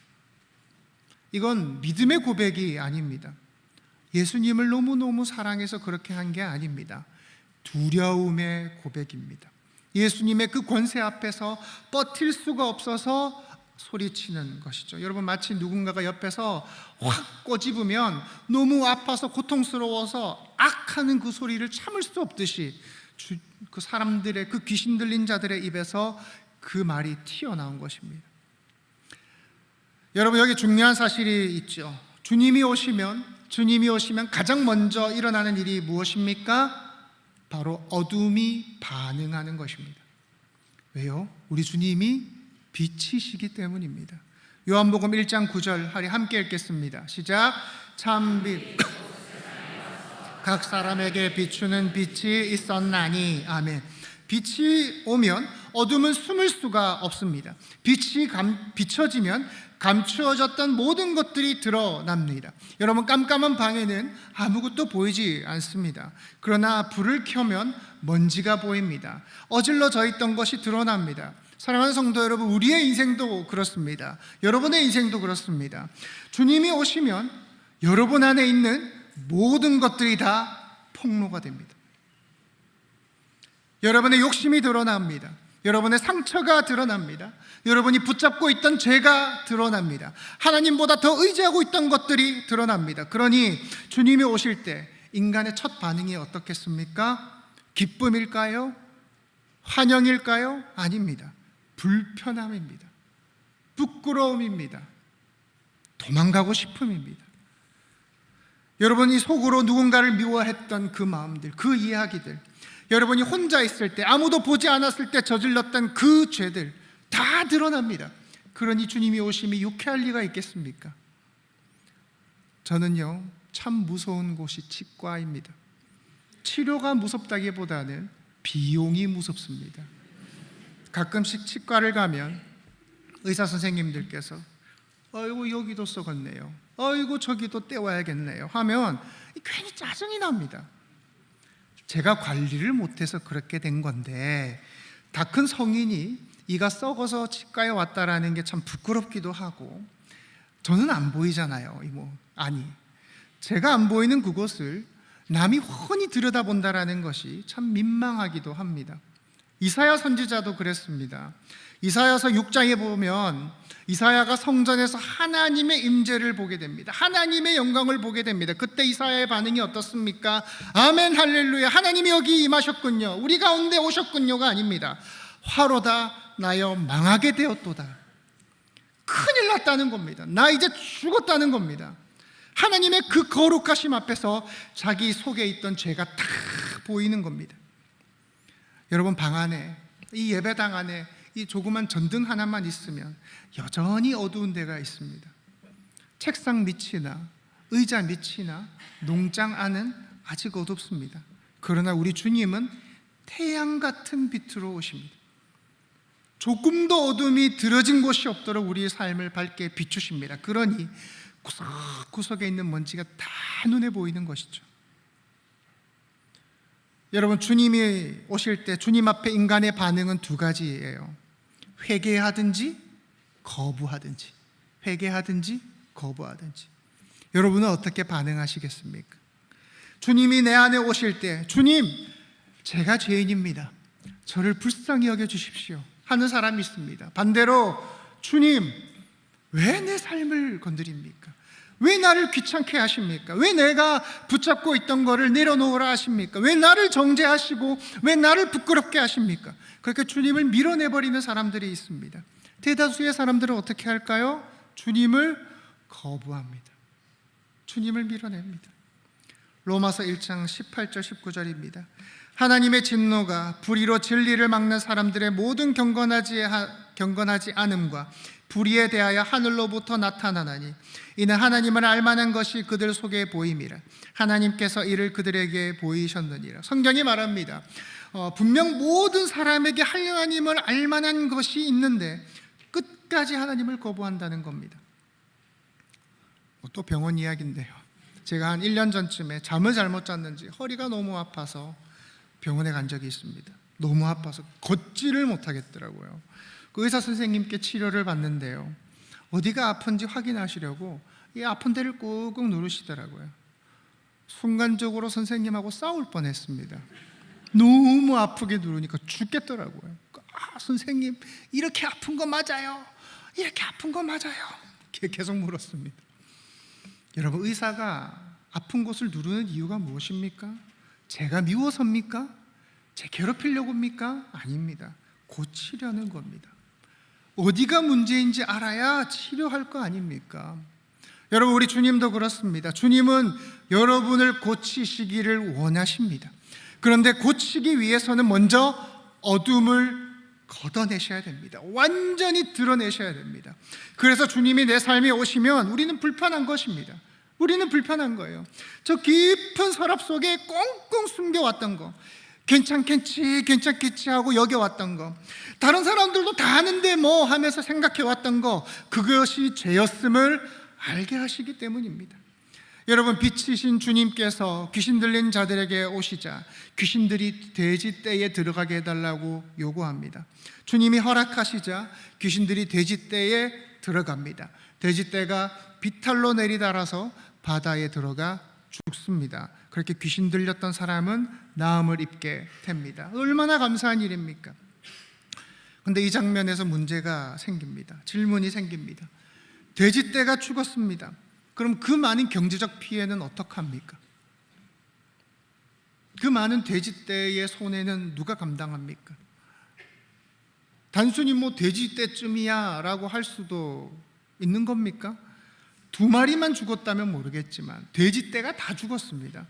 이건 믿음의 고백이 아닙니다. 예수님을 너무너무 사랑해서 그렇게 한 게 아닙니다. 두려움의 고백입니다. 예수님의 그 권세 앞에서 버틸 수가 없어서 소리치는 것이죠. 여러분, 마치 누군가가 옆에서 확 꼬집으면 너무 아파서 고통스러워서 악하는 그 소리를 참을 수 없듯이 그 사람들의, 그 귀신 들린 자들의 입에서 그 말이 튀어나온 것입니다. 여러분, 여기 중요한 사실이 있죠. 주님이 오시면 가장 먼저 일어나는 일이 무엇입니까? 바로 어둠이 반응하는 것입니다. 왜요? 우리 주님이 빛이시기 때문입니다. 요한복음 1장 9절 함께 읽겠습니다. 시작. 참빛 각 사람에게 비추는 빛이 있었나니. 아멘. 빛이 오면 어둠은 숨을 수가 없습니다. 빛이 비춰지면 감추어졌던 모든 것들이 드러납니다. 여러분, 깜깜한 방에는 아무것도 보이지 않습니다. 그러나 불을 켜면 먼지가 보입니다. 어질러져 있던 것이 드러납니다. 사랑하는 성도 여러분, 우리의 인생도 그렇습니다. 여러분의 인생도 그렇습니다. 주님이 오시면 여러분 안에 있는 모든 것들이 다 폭로가 됩니다. 여러분의 욕심이 드러납니다. 여러분의 상처가 드러납니다. 여러분이 붙잡고 있던 죄가 드러납니다. 하나님보다 더 의지하고 있던 것들이 드러납니다. 그러니 주님이 오실 때 인간의 첫 반응이 어떻겠습니까? 기쁨일까요? 환영일까요? 아닙니다. 불편함입니다. 부끄러움입니다. 도망가고 싶음입니다. 여러분이 속으로 누군가를 미워했던 그 마음들, 그 이야기들, 여러분이 혼자 있을 때, 아무도 보지 않았을 때 저질렀던 그 죄들 다 드러납니다. 그러니 주님이 오심이 유쾌할 리가 있겠습니까? 저는요, 참 무서운 곳이 치과입니다. 치료가 무섭다기보다는 비용이 무섭습니다. 가끔씩 치과를 가면 의사 선생님들께서 아이고 여기도 썩었네요, 아이고 저기도 떼와야겠네요 하면 괜히 짜증이 납니다. 제가 관리를 못해서 그렇게 된 건데, 다 큰 성인이 이가 썩어서 치과에 왔다라는 게 참 부끄럽기도 하고, 저는 안 보이잖아요. 아니, 제가 안 보이는 그곳을 남이 훤히 들여다본다라는 것이 참 민망하기도 합니다. 이사야 선지자도 그랬습니다. 이사야서 6장에 보면 이사야가 성전에서 하나님의 임재를 보게 됩니다. 하나님의 영광을 보게 됩니다. 그때 이사야의 반응이 어떻습니까? 아멘 할렐루야, 하나님이 여기 임하셨군요, 우리 가운데 오셨군요가 아닙니다. 화로다 나여 망하게 되었도다, 큰일 났다는 겁니다. 나 이제 죽었다는 겁니다. 하나님의 그 거룩하심 앞에서 자기 속에 있던 죄가 다 보이는 겁니다. 여러분, 방 안에, 이 예배당 안에 이 조그만 전등 하나만 있으면 여전히 어두운 데가 있습니다. 책상 밑이나 의자 밑이나 농장 안은 아직 어둡습니다. 그러나 우리 주님은 태양 같은 빛으로 오십니다. 조금도 어둠이 들어진 곳이 없도록 우리의 삶을 밝게 비추십니다. 그러니 구석구석에 있는 먼지가 다 눈에 보이는 것이죠. 여러분, 주님이 오실 때 주님 앞에 인간의 반응은 두 가지예요. 회개하든지 거부하든지. 회개하든지 거부하든지. 여러분은 어떻게 반응하시겠습니까? 주님이 내 안에 오실 때, 주님, 제가 죄인입니다, 저를 불쌍히 여겨주십시오 하는 사람이 있습니다. 반대로, 주님, 왜 내 삶을 건드립니까? 왜 나를 귀찮게 하십니까? 왜 내가 붙잡고 있던 거를 내려놓으라 하십니까? 왜 나를 정죄하시고 왜 나를 부끄럽게 하십니까? 그렇게 주님을 밀어내버리는 사람들이 있습니다. 대다수의 사람들은 어떻게 할까요? 주님을 거부합니다. 주님을 밀어냅니다. 로마서 1장 18절 19절입니다. 하나님의 진노가 불의로 진리를 막는 사람들의 모든 경건하지 않음과 불의에 대하여 하늘로부터 나타나나니 이는 하나님을 알만한 것이 그들 속에 보임이라. 하나님께서 이를 그들에게 보이셨느니라. 성경이 말합니다. 분명 모든 사람에게 하나님을 알만한 것이 있는데 끝까지 하나님을 거부한다는 겁니다. 또 병원 이야기인데요, 제가 한 1년 전쯤에 잠을 잘못 잤는지 허리가 너무 아파서 병원에 간 적이 있습니다. 너무 아파서 걷지를 못하겠더라고요. 그 의사 선생님께 치료를 받는데요, 어디가 아픈지 확인하시려고 이 아픈 데를 꾹꾹 누르시더라고요. 순간적으로 선생님하고 싸울 뻔했습니다. 너무 아프게 누르니까 죽겠더라고요. 선생님, 이렇게 아픈 거 맞아요? 이렇게 아픈 거 맞아요? 계속 물었습니다. 여러분, 의사가 아픈 곳을 누르는 이유가 무엇입니까? 제가 미워서입니까? 제 괴롭히려고입니까? 아닙니다. 고치려는 겁니다. 어디가 문제인지 알아야 치료할 거 아닙니까? 여러분, 우리 주님도 그렇습니다. 주님은 여러분을 고치시기를 원하십니다. 그런데 고치기 위해서는 먼저 어둠을 걷어내셔야 됩니다. 완전히 드러내셔야 됩니다. 그래서 주님이 내 삶에 오시면 우리는 불편한 것입니다. 우리는 불편한 거예요. 저 깊은 서랍 속에 꽁꽁 숨겨왔던 거, 괜찮겠지 하고 여겨왔던 거, 다른 사람들도 다 아는데 뭐 하면서 생각해왔던 거, 그것이 죄였음을 알게 하시기 때문입니다. 여러분, 빛이신 주님께서 귀신 들린 자들에게 오시자 귀신들이 돼지떼에 들어가게 해달라고 요구합니다. 주님이 허락하시자 귀신들이 돼지떼에 들어갑니다. 돼지떼가 비탈로 내리달아서 바다에 들어가 죽습니다. 그렇게 귀신 들렸던 사람은 나음을 입게 됩니다. 얼마나 감사한 일입니까? 그런데 이 장면에서 문제가 생깁니다. 질문이 생깁니다. 돼지떼가 죽었습니다. 그럼 그 많은 경제적 피해는 어떡합니까? 그 많은 돼지떼의 손해는 누가 감당합니까? 단순히 뭐 돼지떼쯤이야 라고 할 수도 있는 겁니까? 2마리만 죽었다면 모르겠지만 돼지떼가 다 죽었습니다.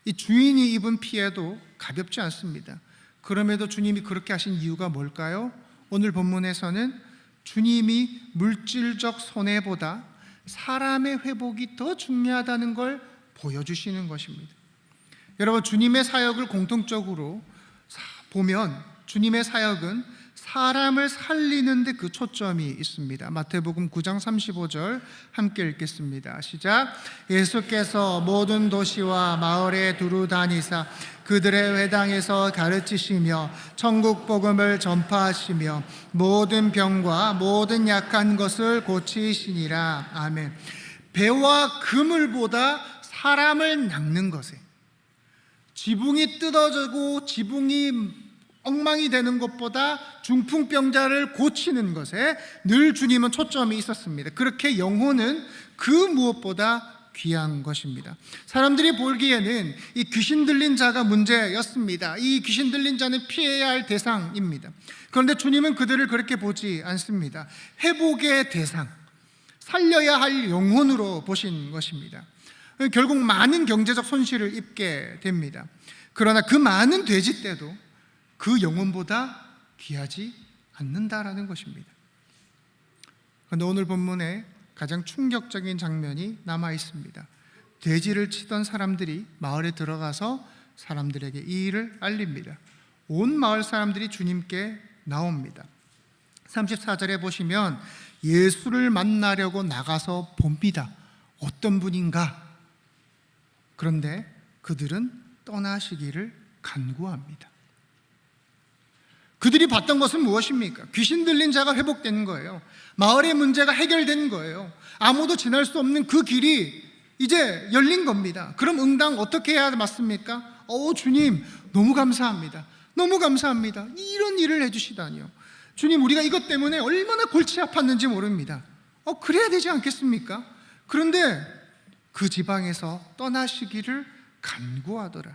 이 주인이 입은 피해도 가볍지 않습니다. 그럼에도 주님이 그렇게 하신 이유가 뭘까요? 오늘 본문에서는 주님이 물질적 손해보다 사람의 회복이 더 중요하다는 걸 보여주시는 것입니다. 여러분, 주님의 사역을 공통적으로 보면 주님의 사역은 사람을 살리는 데 그 초점이 있습니다. 마태복음 9장 35절 함께 읽겠습니다. 시작. 예수께서 모든 도시와 마을에 두루 다니사 그들의 회당에서 가르치시며 천국 복음을 전파하시며 모든 병과 모든 약한 것을 고치시니라. 아멘. 배와 그물보다 사람을 낚는 것에, 지붕이 뜯어지고 지붕이 엉망이 되는 것보다 중풍병자를 고치는 것에 늘 주님은 초점이 있었습니다. 그렇게 영혼은 그 무엇보다 귀한 것입니다. 사람들이 보기에는 이 귀신 들린 자가 문제였습니다. 이 귀신 들린 자는 피해야 할 대상입니다. 그런데 주님은 그들을 그렇게 보지 않습니다. 회복의 대상, 살려야 할 영혼으로 보신 것입니다. 결국 많은 경제적 손실을 입게 됩니다. 그러나 그 많은 돼지떼도 그 영혼보다 귀하지 않는다라는 것입니다. 그런데 오늘 본문에 가장 충격적인 장면이 남아 있습니다. 돼지를 치던 사람들이 마을에 들어가서 사람들에게 이 일을 알립니다. 온 마을 사람들이 주님께 나옵니다. 34절에 보시면 예수를 만나려고 나가서 봅니다. 어떤 분인가? 그런데 그들은 떠나시기를 간구합니다. 그들이 봤던 것은 무엇입니까? 귀신 들린 자가 회복되는 거예요. 마을의 문제가 해결된 거예요. 아무도 지날 수 없는 그 길이 이제 열린 겁니다. 그럼 응당 어떻게 해야 맞습니까? 주님 너무 감사합니다. 너무 감사합니다. 이런 일을 해주시다니요. 주님, 우리가 이것 때문에 얼마나 골치 아팠는지 모릅니다. 그래야 되지 않겠습니까? 그런데 그 지방에서 떠나시기를 간구하더라.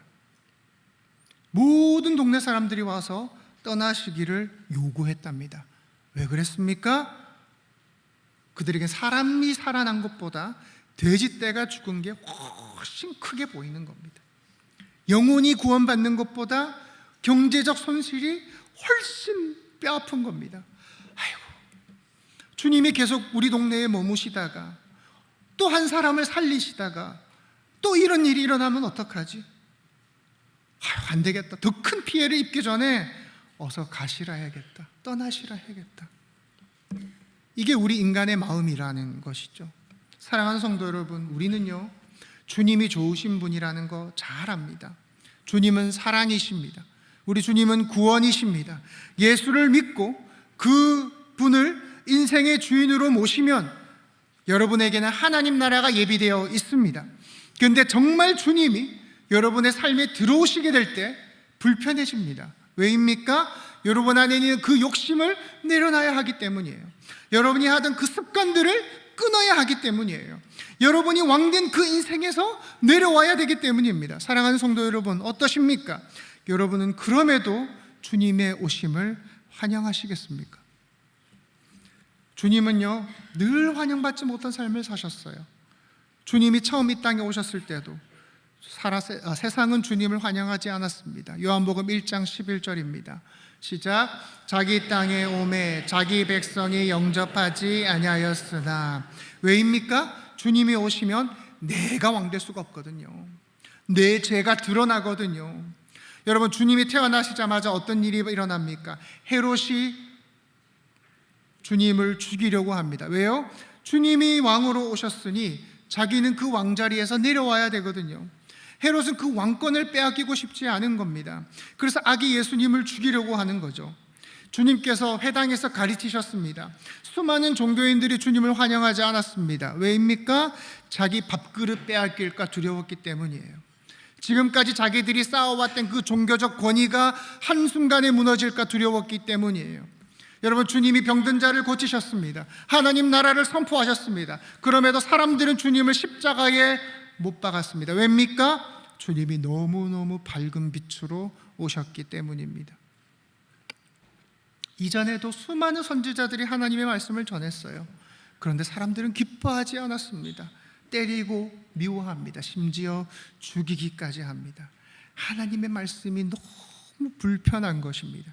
모든 동네 사람들이 와서 떠나시기를 요구했답니다. 왜 그랬습니까? 그들에게 사람이 살아난 것보다 돼지떼가 죽은 게 훨씬 크게 보이는 겁니다. 영혼이 구원받는 것보다 경제적 손실이 훨씬 뼈아픈 겁니다. 아이고, 주님이 계속 우리 동네에 머무시다가 또 한 사람을 살리시다가 또 이런 일이 일어나면 어떡하지? 안 되겠다. 더 큰 피해를 입기 전에 어서 가시라 해야겠다. 떠나시라 해야겠다. 이게 우리 인간의 마음이라는 것이죠. 사랑하는 성도 여러분, 우리는요 주님이 좋으신 분이라는 거 잘 압니다. 주님은 사랑이십니다. 우리 주님은 구원이십니다. 예수를 믿고 그 분을 인생의 주인으로 모시면 여러분에게는 하나님 나라가 예비되어 있습니다. 그런데 정말 주님이 여러분의 삶에 들어오시게 될 때 불편해집니다. 왜입니까? 여러분 안에 있는 그 욕심을 내려놔야 하기 때문이에요. 여러분이 하던 그 습관들을 끊어야 하기 때문이에요. 여러분이 왕된 그 인생에서 내려와야 되기 때문입니다. 사랑하는 성도 여러분, 어떠십니까? 여러분은 그럼에도 주님의 오심을 환영하시겠습니까? 주님은요 늘 환영받지 못한 삶을 사셨어요. 주님이 처음 이 땅에 오셨을 때도 세상은 주님을 환영하지 않았습니다. 요한복음 1장 11절입니다. 시작. 자기 땅에 오매 자기 백성이 영접하지 아니하였으나. 왜입니까? 주님이 오시면 내가 왕될 수가 없거든요. 내 죄가 드러나거든요. 여러분, 주님이 태어나시자마자 어떤 일이 일어납니까? 헤롯이 주님을 죽이려고 합니다. 왜요? 주님이 왕으로 오셨으니 자기는 그 왕자리에서 내려와야 되거든요. 헤롯은 그 왕권을 빼앗기고 싶지 않은 겁니다. 그래서 아기 예수님을 죽이려고 하는 거죠. 주님께서 회당에서 가르치셨습니다. 수많은 종교인들이 주님을 환영하지 않았습니다. 왜입니까? 자기 밥그릇 빼앗길까 두려웠기 때문이에요. 지금까지 자기들이 쌓아왔던 그 종교적 권위가 한순간에 무너질까 두려웠기 때문이에요. 여러분, 주님이 병든 자를 고치셨습니다. 하나님 나라를 선포하셨습니다. 그럼에도 사람들은 주님을 십자가에 못 박았습니다. 왜입니까? 주님이 너무너무 밝은 빛으로 오셨기 때문입니다. 이전에도 수많은 선지자들이 하나님의 말씀을 전했어요. 그런데 사람들은 기뻐하지 않았습니다. 때리고 미워합니다. 심지어 죽이기까지 합니다. 하나님의 말씀이 너무 불편한 것입니다.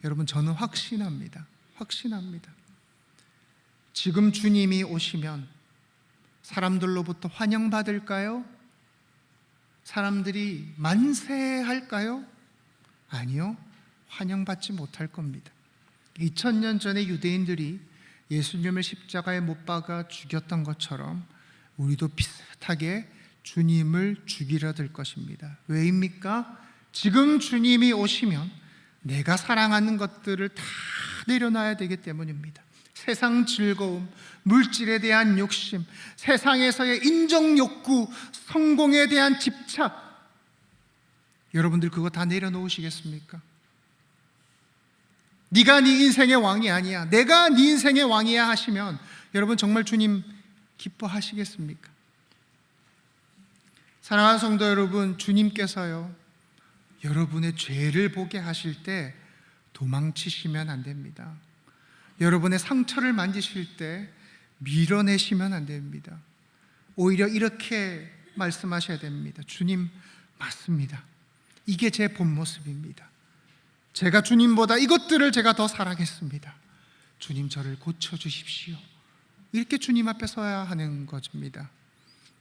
여러분, 저는 확신합니다. 지금 주님이 오시면 사람들로부터 환영받을까요? 사람들이 만세할까요? 아니요, 환영받지 못할 겁니다. 2000년 전에 유대인들이 예수님을 십자가에 못 박아 죽였던 것처럼 우리도 비슷하게 주님을 죽이려 들 것입니다. 왜입니까? 지금 주님이 오시면 내가 사랑하는 것들을 다 내려놔야 되기 때문입니다. 세상 즐거움, 물질에 대한 욕심, 세상에서의 인정 욕구, 성공에 대한 집착, 여러분들 그거 다 내려놓으시겠습니까? 네가 네 인생의 왕이 아니야, 내가 네 인생의 왕이야 하시면 여러분 정말 주님 기뻐하시겠습니까? 사랑하는 성도 여러분, 주님께서요 여러분의 죄를 보게 하실 때 도망치시면 안 됩니다. 여러분의 상처를 만지실 때 밀어내시면 안 됩니다. 오히려 이렇게 말씀하셔야 됩니다. 주님, 맞습니다. 이게 제 본 모습입니다. 제가 주님보다 이것들을 제가 더 사랑했습니다. 주님, 저를 고쳐주십시오. 이렇게 주님 앞에 서야 하는 것입니다.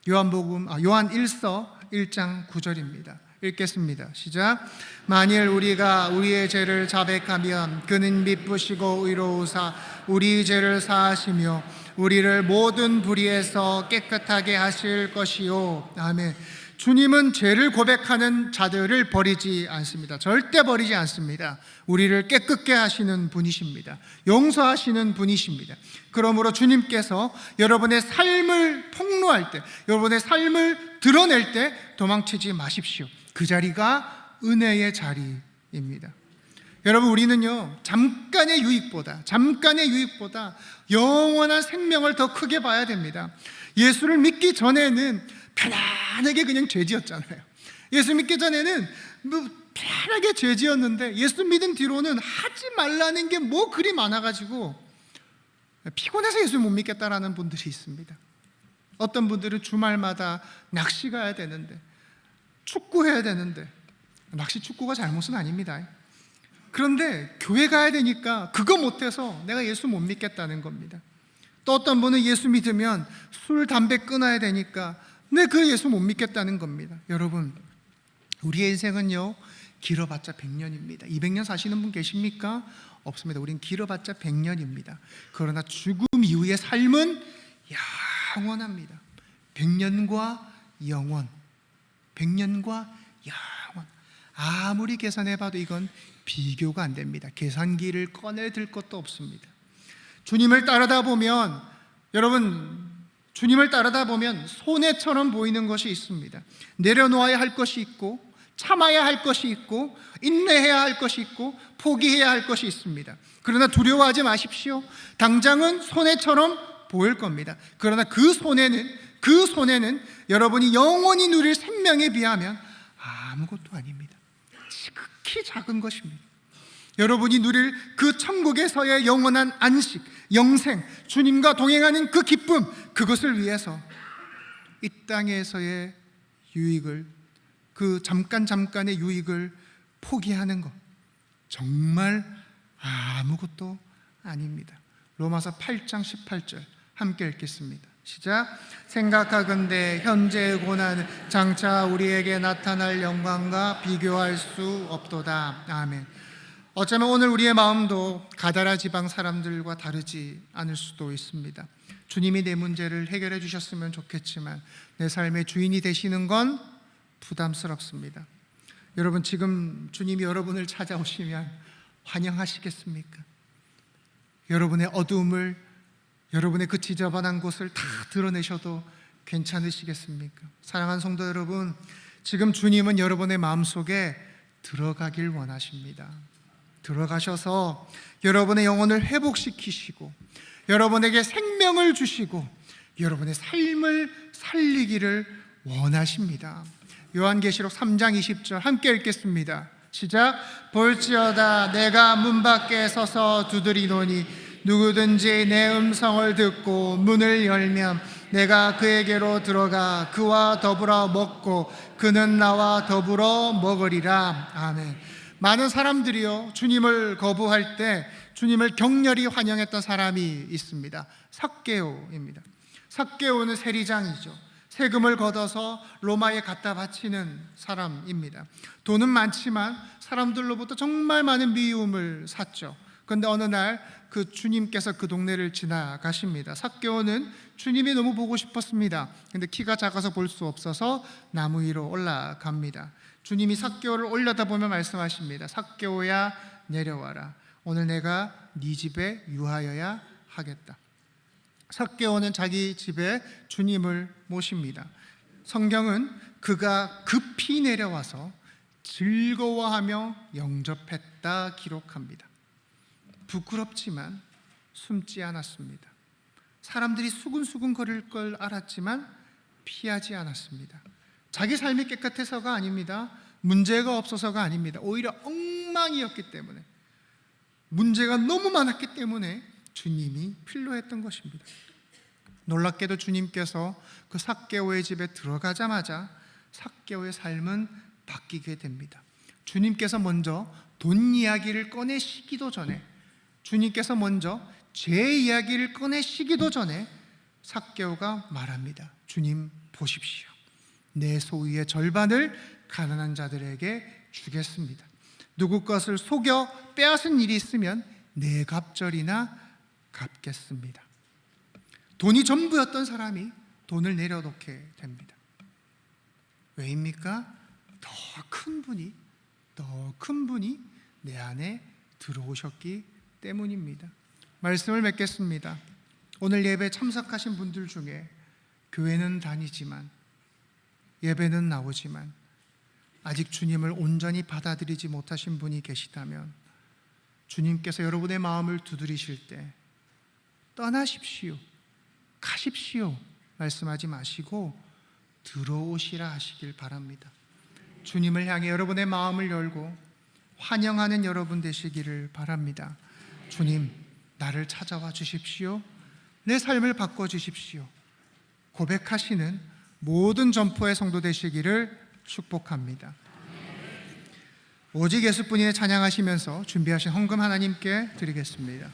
요한 1서 1장 9절입니다. 읽겠습니다. 시작. 만일 우리가 우리의 죄를 자백하면 그는 미쁘시고 의로우사 우리 죄를 사하시며 우리를 모든 불의에서 깨끗하게 하실 것이요. 아멘. 주님은 죄를 고백하는 자들을 버리지 않습니다. 절대 버리지 않습니다. 우리를 깨끗게 하시는 분이십니다. 용서하시는 분이십니다. 그러므로 주님께서 여러분의 삶을 폭로할 때, 여러분의 삶을 드러낼 때 도망치지 마십시오. 그 자리가 은혜의 자리입니다. 여러분, 우리는요, 잠깐의 유익보다 영원한 생명을 더 크게 봐야 됩니다. 예수를 믿기 전에는 편안하게 그냥 죄 지었잖아요. 예수 믿기 전에는 편하게 죄 지었는데 예수 믿은 뒤로는 하지 말라는 게 뭐 그리 많아가지고 피곤해서 예수 못 믿겠다라는 분들이 있습니다. 어떤 분들은 주말마다 낚시 가야 되는데, 축구해야 되는데, 낚시 축구가 잘못은 아닙니다. 그런데 교회 가야 되니까 그거 못해서 내가 예수 못 믿겠다는 겁니다. 또 어떤 분은 예수 믿으면 술, 담배 끊어야 되니까 그 예수 못 믿겠다는 겁니다. 여러분, 우리의 인생은요, 길어봤자 100년입니다. 200년 사시는 분 계십니까? 없습니다. 우린 길어봤자 100년입니다. 그러나 죽음 이후의 삶은 영원합니다. 100년과 영원. 100년과 영원. 아무리 계산해봐도 이건 비교가 안 됩니다. 계산기를 꺼내들 것도 없습니다. 주님을 따르다 보면, 여러분, 주님을 따르다 보면 손해처럼 보이는 것이 있습니다. 내려놓아야 할 것이 있고, 참아야 할 것이 있고, 인내해야 할 것이 있고, 포기해야 할 것이 있습니다. 그러나 두려워하지 마십시오. 당장은 손해처럼 보일 겁니다. 그러나 그 손해는 여러분이 영원히 누릴 생명에 비하면 아무것도 아닙니다. 지극히 작은 것입니다. 여러분이 누릴 그 천국에서의 영원한 안식, 영생, 주님과 동행하는 그 기쁨, 그것을 위해서 이 땅에서의 유익을, 그 잠깐의 유익을 포기하는 것, 정말 아무것도 아닙니다. 로마서 8장 18절 함께 읽겠습니다. 시작. 생각하건대 현재의 고난은 장차 우리에게 나타날 영광과 비교할 수 없도다. 아멘. 어쩌면 오늘 우리의 마음도 가다라 지방 사람들과 다르지 않을 수도 있습니다. 주님이 내 문제를 해결해 주셨으면 좋겠지만 내 삶의 주인이 되시는 건 부담스럽습니다. 여러분, 지금 주님이 여러분을 찾아오시면 환영하시겠습니까? 여러분의 어두움을, 여러분의 그 지저분한 곳을 다 드러내셔도 괜찮으시겠습니까? 사랑하는 성도 여러분, 지금 주님은 여러분의 마음속에 들어가길 원하십니다. 들어가셔서 여러분의 영혼을 회복시키시고 여러분에게 생명을 주시고 여러분의 삶을 살리기를 원하십니다. 요한계시록 3장 20절 함께 읽겠습니다. 시작. 볼지어다 내가 문 밖에 서서 두드리노니 누구든지 내 음성을 듣고 문을 열면 내가 그에게로 들어가 그와 더불어 먹고 그는 나와 더불어 먹으리라. 아멘. 많은 사람들이요, 주님을 거부할 때 주님을 격렬히 환영했던 사람이 있습니다. 삭개오입니다. 삭개오는 세리장이죠. 세금을 걷어서 로마에 갖다 바치는 사람입니다. 돈은 많지만 사람들로부터 정말 많은 미움을 샀죠. 그런데 어느 날 그 주님께서 그 동네를 지나가십니다. 삭개오는 주님이 너무 보고 싶었습니다. 근데 키가 작아서 볼 수 없어서 나무 위로 올라갑니다. 주님이 삭개오를 올려다보며 말씀하십니다. 삭개오야 내려와라. 오늘 내가 네 집에 유하여야 하겠다. 삭개오는 자기 집에 주님을 모십니다. 성경은 그가 급히 내려와서 즐거워하며 영접했다 기록합니다. 부끄럽지만 숨지 않았습니다. 사람들이 수근수근 거릴 걸 알았지만 피하지 않았습니다. 자기 삶이 깨끗해서가 아닙니다. 문제가 없어서가 아닙니다. 오히려 엉망이었기 때문에, 문제가 너무 많았기 때문에 주님이 필요했던 것입니다. 놀랍게도 주님께서 그 삭개오의 집에 들어가자마자 삭개오의 삶은 바뀌게 됩니다. 주님께서 먼저 돈 이야기를 꺼내시기도 전에, 주님께서 먼저 죄 이야기를 꺼내시기도 전에 삭개오가 말합니다. 주님 보십시오. 내 소유의 절반을 가난한 자들에게 주겠습니다. 누구 것을 속여 빼앗은 일이 있으면 네 갑절이나 갚겠습니다. 돈이 전부였던 사람이 돈을 내려놓게 됩니다. 왜입니까? 더 큰 분이 내 안에 들어오셨기 때문입니다. 말씀을 맺겠습니다. 오늘 예배 참석하신 분들 중에 교회는 다니지만, 예배는 나오지만 아직 주님을 온전히 받아들이지 못하신 분이 계시다면, 주님께서 여러분의 마음을 두드리실 때 떠나십시오, 가십시오 말씀하지 마시고 들어오시라 하시길 바랍니다. 주님을 향해 여러분의 마음을 열고 환영하는 여러분 되시기를 바랍니다. 주님, 나를 찾아와 주십시오. 내 삶을 바꿔주십시오. 고백하시는 모든 점포의 성도 되시기를 축복합니다. 오직 예수뿐이네 찬양하시면서 준비하신 헌금 하나님께 드리겠습니다.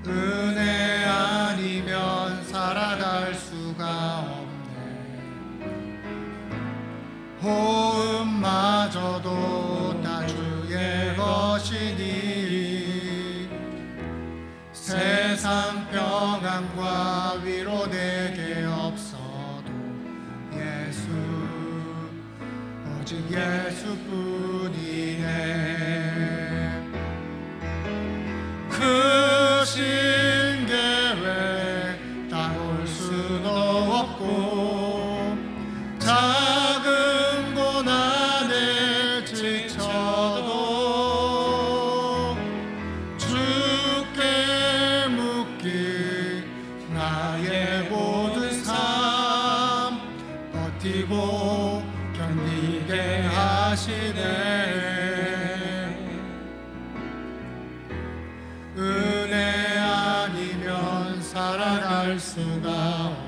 은혜 아니면 살아갈 수가 없네. 호흡마저도 다 주의 것이니 세상 평안과 위로 내게 없어도 예수, 오직 예수뿐이네. 크신 계획 다 올 수도 없고 작은 고난에 지쳐도 주께 묶인 나의 모든 삶 버티고 견디게 하시네. 은혜 아니면 살아갈 수가 없네.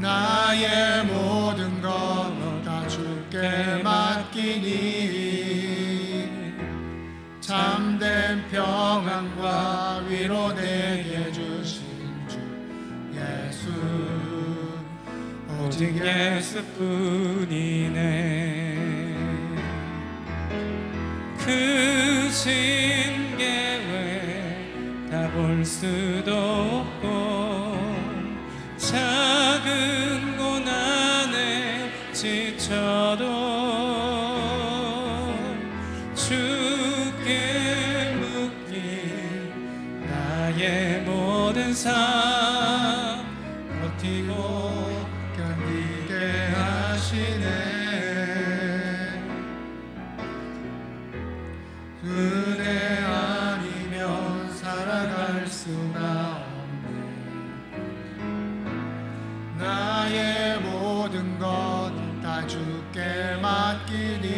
나의 모든 것 다 주께 맡기니 참된 평안과 위로 내게 주신 주 예수, 오직 예수뿐이네. 크신 계획 다 볼 수도 없고 작은 고난에 지쳐도 주께 묶인 나의 모든 삶 버티고 견디게 하시네. 은혜 아니면 살아갈 수가 없네. 나의 모든 것 다 주께 맡기니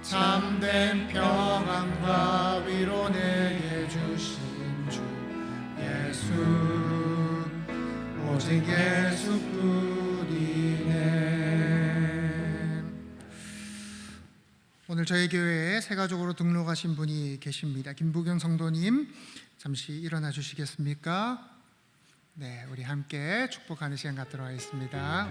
참된 평안과 위로 내게 주신 주 예수, 오직 예수뿐이네. 오늘 저희 교회에 새 가족으로 등록하신 분이 계십니다. 김부경 성도님, 잠시 일어나 주시겠습니까? 네, 우리 함께 축복하는 시간 갖도록 하겠습니다.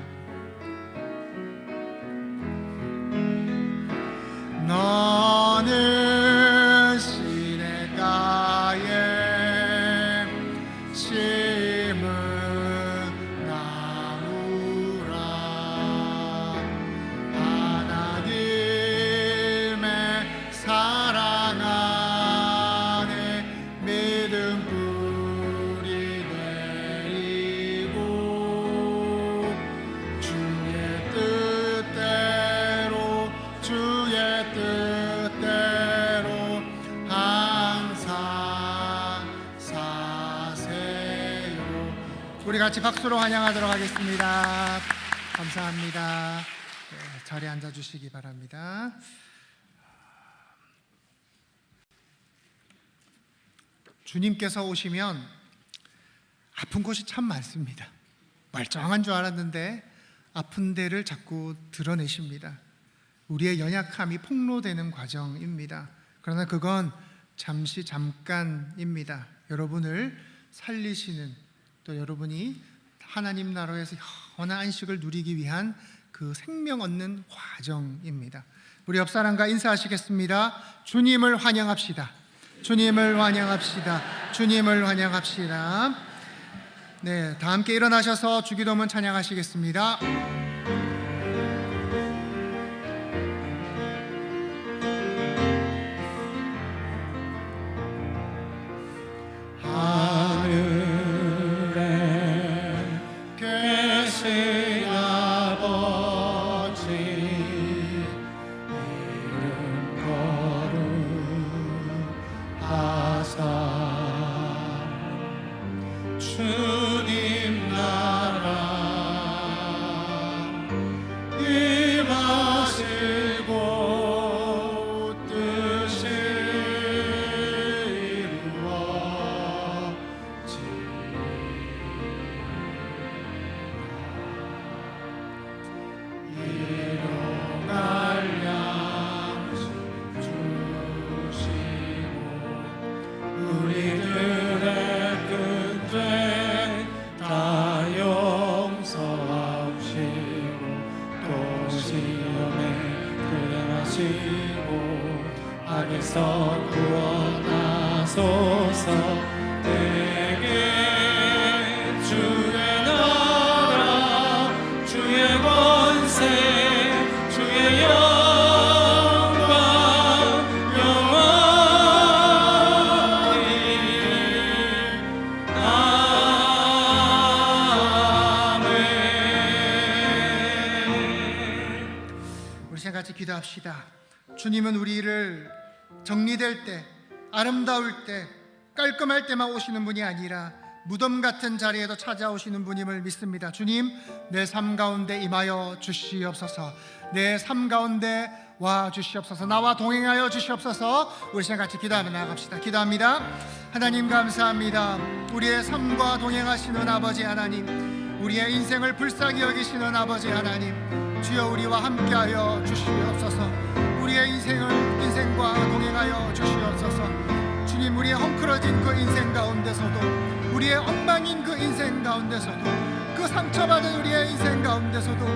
너는 시냇가에 심은 나무라. 하나님의 사랑 안에 믿음 뿌리 내리고 주의 뜻대로 항상 사세요. 우리 같이 박수로 환영하도록 하겠습니다. 감사합니다. 네, 자리에 앉아주시기 바랍니다. 주님께서 오시면 아픈 곳이 참 많습니다. 멀쩡한 줄 알았는데 아픈 데를 자꾸 드러내십니다. 우리의 연약함이 폭로되는 과정입니다. 그러나 그건 잠깐입니다. 여러분을 살리시는, 또 여러분이 하나님 나라에서 영원한 안식을 누리기 위한 그 생명 얻는 과정입니다. 우리 옆 사람과 인사하시겠습니다. 주님을 환영합시다. 주님을 환영합시다. 주님을 환영합시다. 네, 다 함께 일어나셔서 주기도문 찬양하시겠습니다. 하늘에 계신 아버지 이름 거룩하사 주님 나라 임하시고 뜻이 일용할 양식 주시고 우리들의 끈죄 다 용서하시고 또 시험에 들게 하시고 악에서 구원하소서. 내게 주의 나라 주의 권세 주의 영광 영원히 아멘. 우리 시간 같이 기도합시다. 주님은 우리를 정리될 때, 아름다울 때, 깔끔할 때만 오시는 분이 아니라 무덤 같은 자리에도 찾아오시는 분임을 믿습니다. 주님, 내 삶 가운데 임하여 주시옵소서. 내 삶 가운데 와 주시옵소서. 나와 동행하여 주시옵소서. 우리 시간 같이 기도하며 나아갑시다. 기도합니다. 하나님 감사합니다. 우리의 삶과 동행하시는 아버지 하나님, 우리의 인생을 불쌍히 여기시는 아버지 하나님, 주여 우리와 함께하여 주시옵소서. 우리의 인생과 동행하여 주시옵소서. 주님, 우리의 헝클어진 그 인생 가운데서도, 우리의 엉망인 그 인생 가운데서도, 그 상처받은 우리의 인생 가운데서도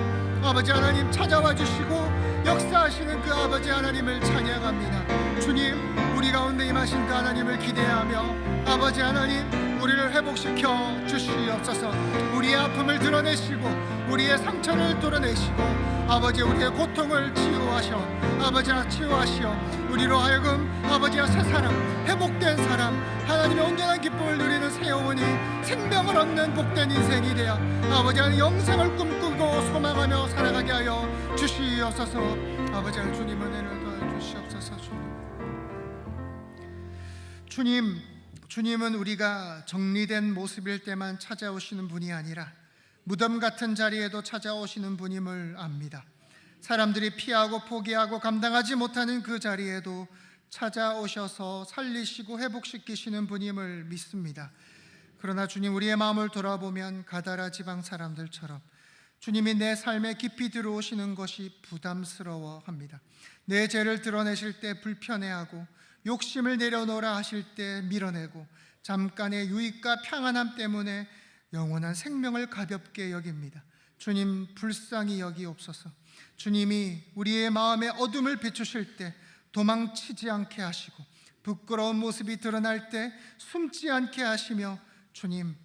아버지 하나님 찾아와 주시고 역사하시는 그 아버지 하나님을 찬양합니다. 주님, 우리 가운데 임하신 그 하나님을 기대하며 아버지 하나님, 우리를 회복시켜 주시옵소서. 우리의 아픔을 드러내시고 우리의 상처를 뚫어내시고 아버지 우리의 고통을 치유하셔 아버지 치유하시어 우리로 하여금 아버지와 새 사람, 회복된 사람, 하나님의 온전한 기쁨을 누리는 새 영혼이 생명을 얻는 복된 인생이 되어 아버지 하나님 영생을 꿈꾸고 소망하며 살아가게 하여 주시옵소서. 아버지 하나님, 주님 은혜를 더해 주시옵소서. 주님은 우리가 정리된 모습일 때만 찾아오시는 분이 아니라 무덤 같은 자리에도 찾아오시는 분임을 압니다. 사람들이 피하고 포기하고 감당하지 못하는 그 자리에도 찾아오셔서 살리시고 회복시키시는 분임을 믿습니다. 그러나 주님, 우리의 마음을 돌아보면 가다라 지방 사람들처럼 주님이 내 삶에 깊이 들어오시는 것이 부담스러워합니다. 내 죄를 드러내실 때 불편해하고 욕심을 내려놓으라 하실 때 밀어내고 잠깐의 유익과 평안함 때문에 영원한 생명을 가볍게 여깁니다. 주님, 불쌍히 여기옵소서. 주님이 우리의 마음에 어둠을 비추실 때 도망치지 않게 하시고 부끄러운 모습이 드러날 때 숨지 않게 하시며 주님,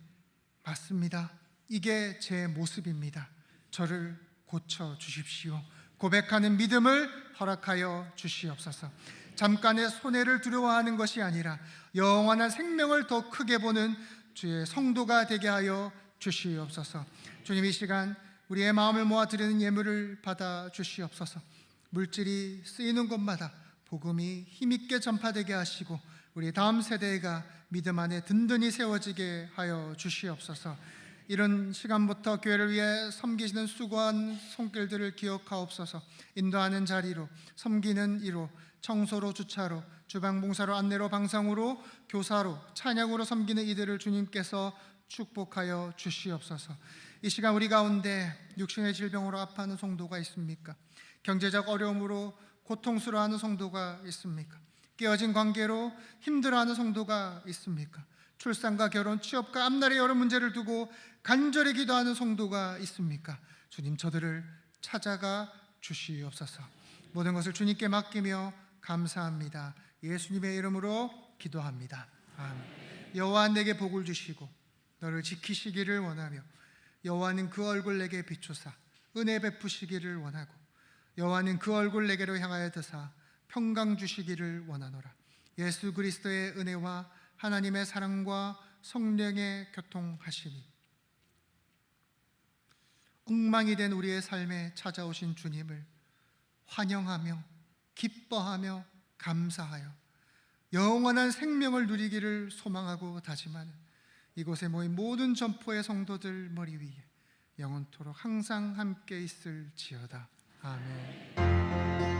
맞습니다. 이게 제 모습입니다. 저를 고쳐 주십시오. 고백하는 믿음을 허락하여 주시옵소서. 잠깐의 손해를 두려워하는 것이 아니라 영원한 생명을 더 크게 보는 주의 성도가 되게 하여 주시옵소서. 주님, 이 시간 우리의 마음을 모아 드리는 예물을 받아 주시옵소서. 물질이 쓰이는 곳마다 복음이 힘있게 전파되게 하시고 우리 다음 세대가 믿음 안에 든든히 세워지게 하여 주시옵소서. 이런 시간부터 교회를 위해 섬기시는 수고한 손길들을 기억하옵소서. 인도하는 자리로, 섬기는 이로, 청소로, 주차로, 주방 봉사로, 안내로, 방상으로, 교사로, 찬양으로 섬기는 이들을 주님께서 축복하여 주시옵소서. 이 시간 우리 가운데 육신의 질병으로 아파하는 성도가 있습니까? 경제적 어려움으로 고통스러워하는 성도가 있습니까? 깨어진 관계로 힘들어하는 성도가 있습니까? 출산과 결혼, 취업과 앞날의 여러 문제를 두고 간절히 기도하는 성도가 있습니까? 주님, 저들을 찾아가 주시옵소서. 모든 것을 주님께 맡기며 감사합니다. 예수님의 이름으로 기도합니다. 아멘. 여호와 내게 복을 주시고 너를 지키시기를 원하며 여호와는 그 얼굴 내게 비추사 은혜 베푸시기를 원하고 여호와는 그 얼굴 내게로 향하여 드사 평강 주시기를 원하노라. 예수 그리스도의 은혜와 하나님의 사랑과 성령의 교통하심이 엉망이 된 우리의 삶에 찾아오신 주님을 환영하며 기뻐하며 감사하여 영원한 생명을 누리기를 소망하고 다짐하는 이곳에 모인 모든 전포의 성도들 머리 위에 영원토록 항상 함께 있을지어다. 아멘.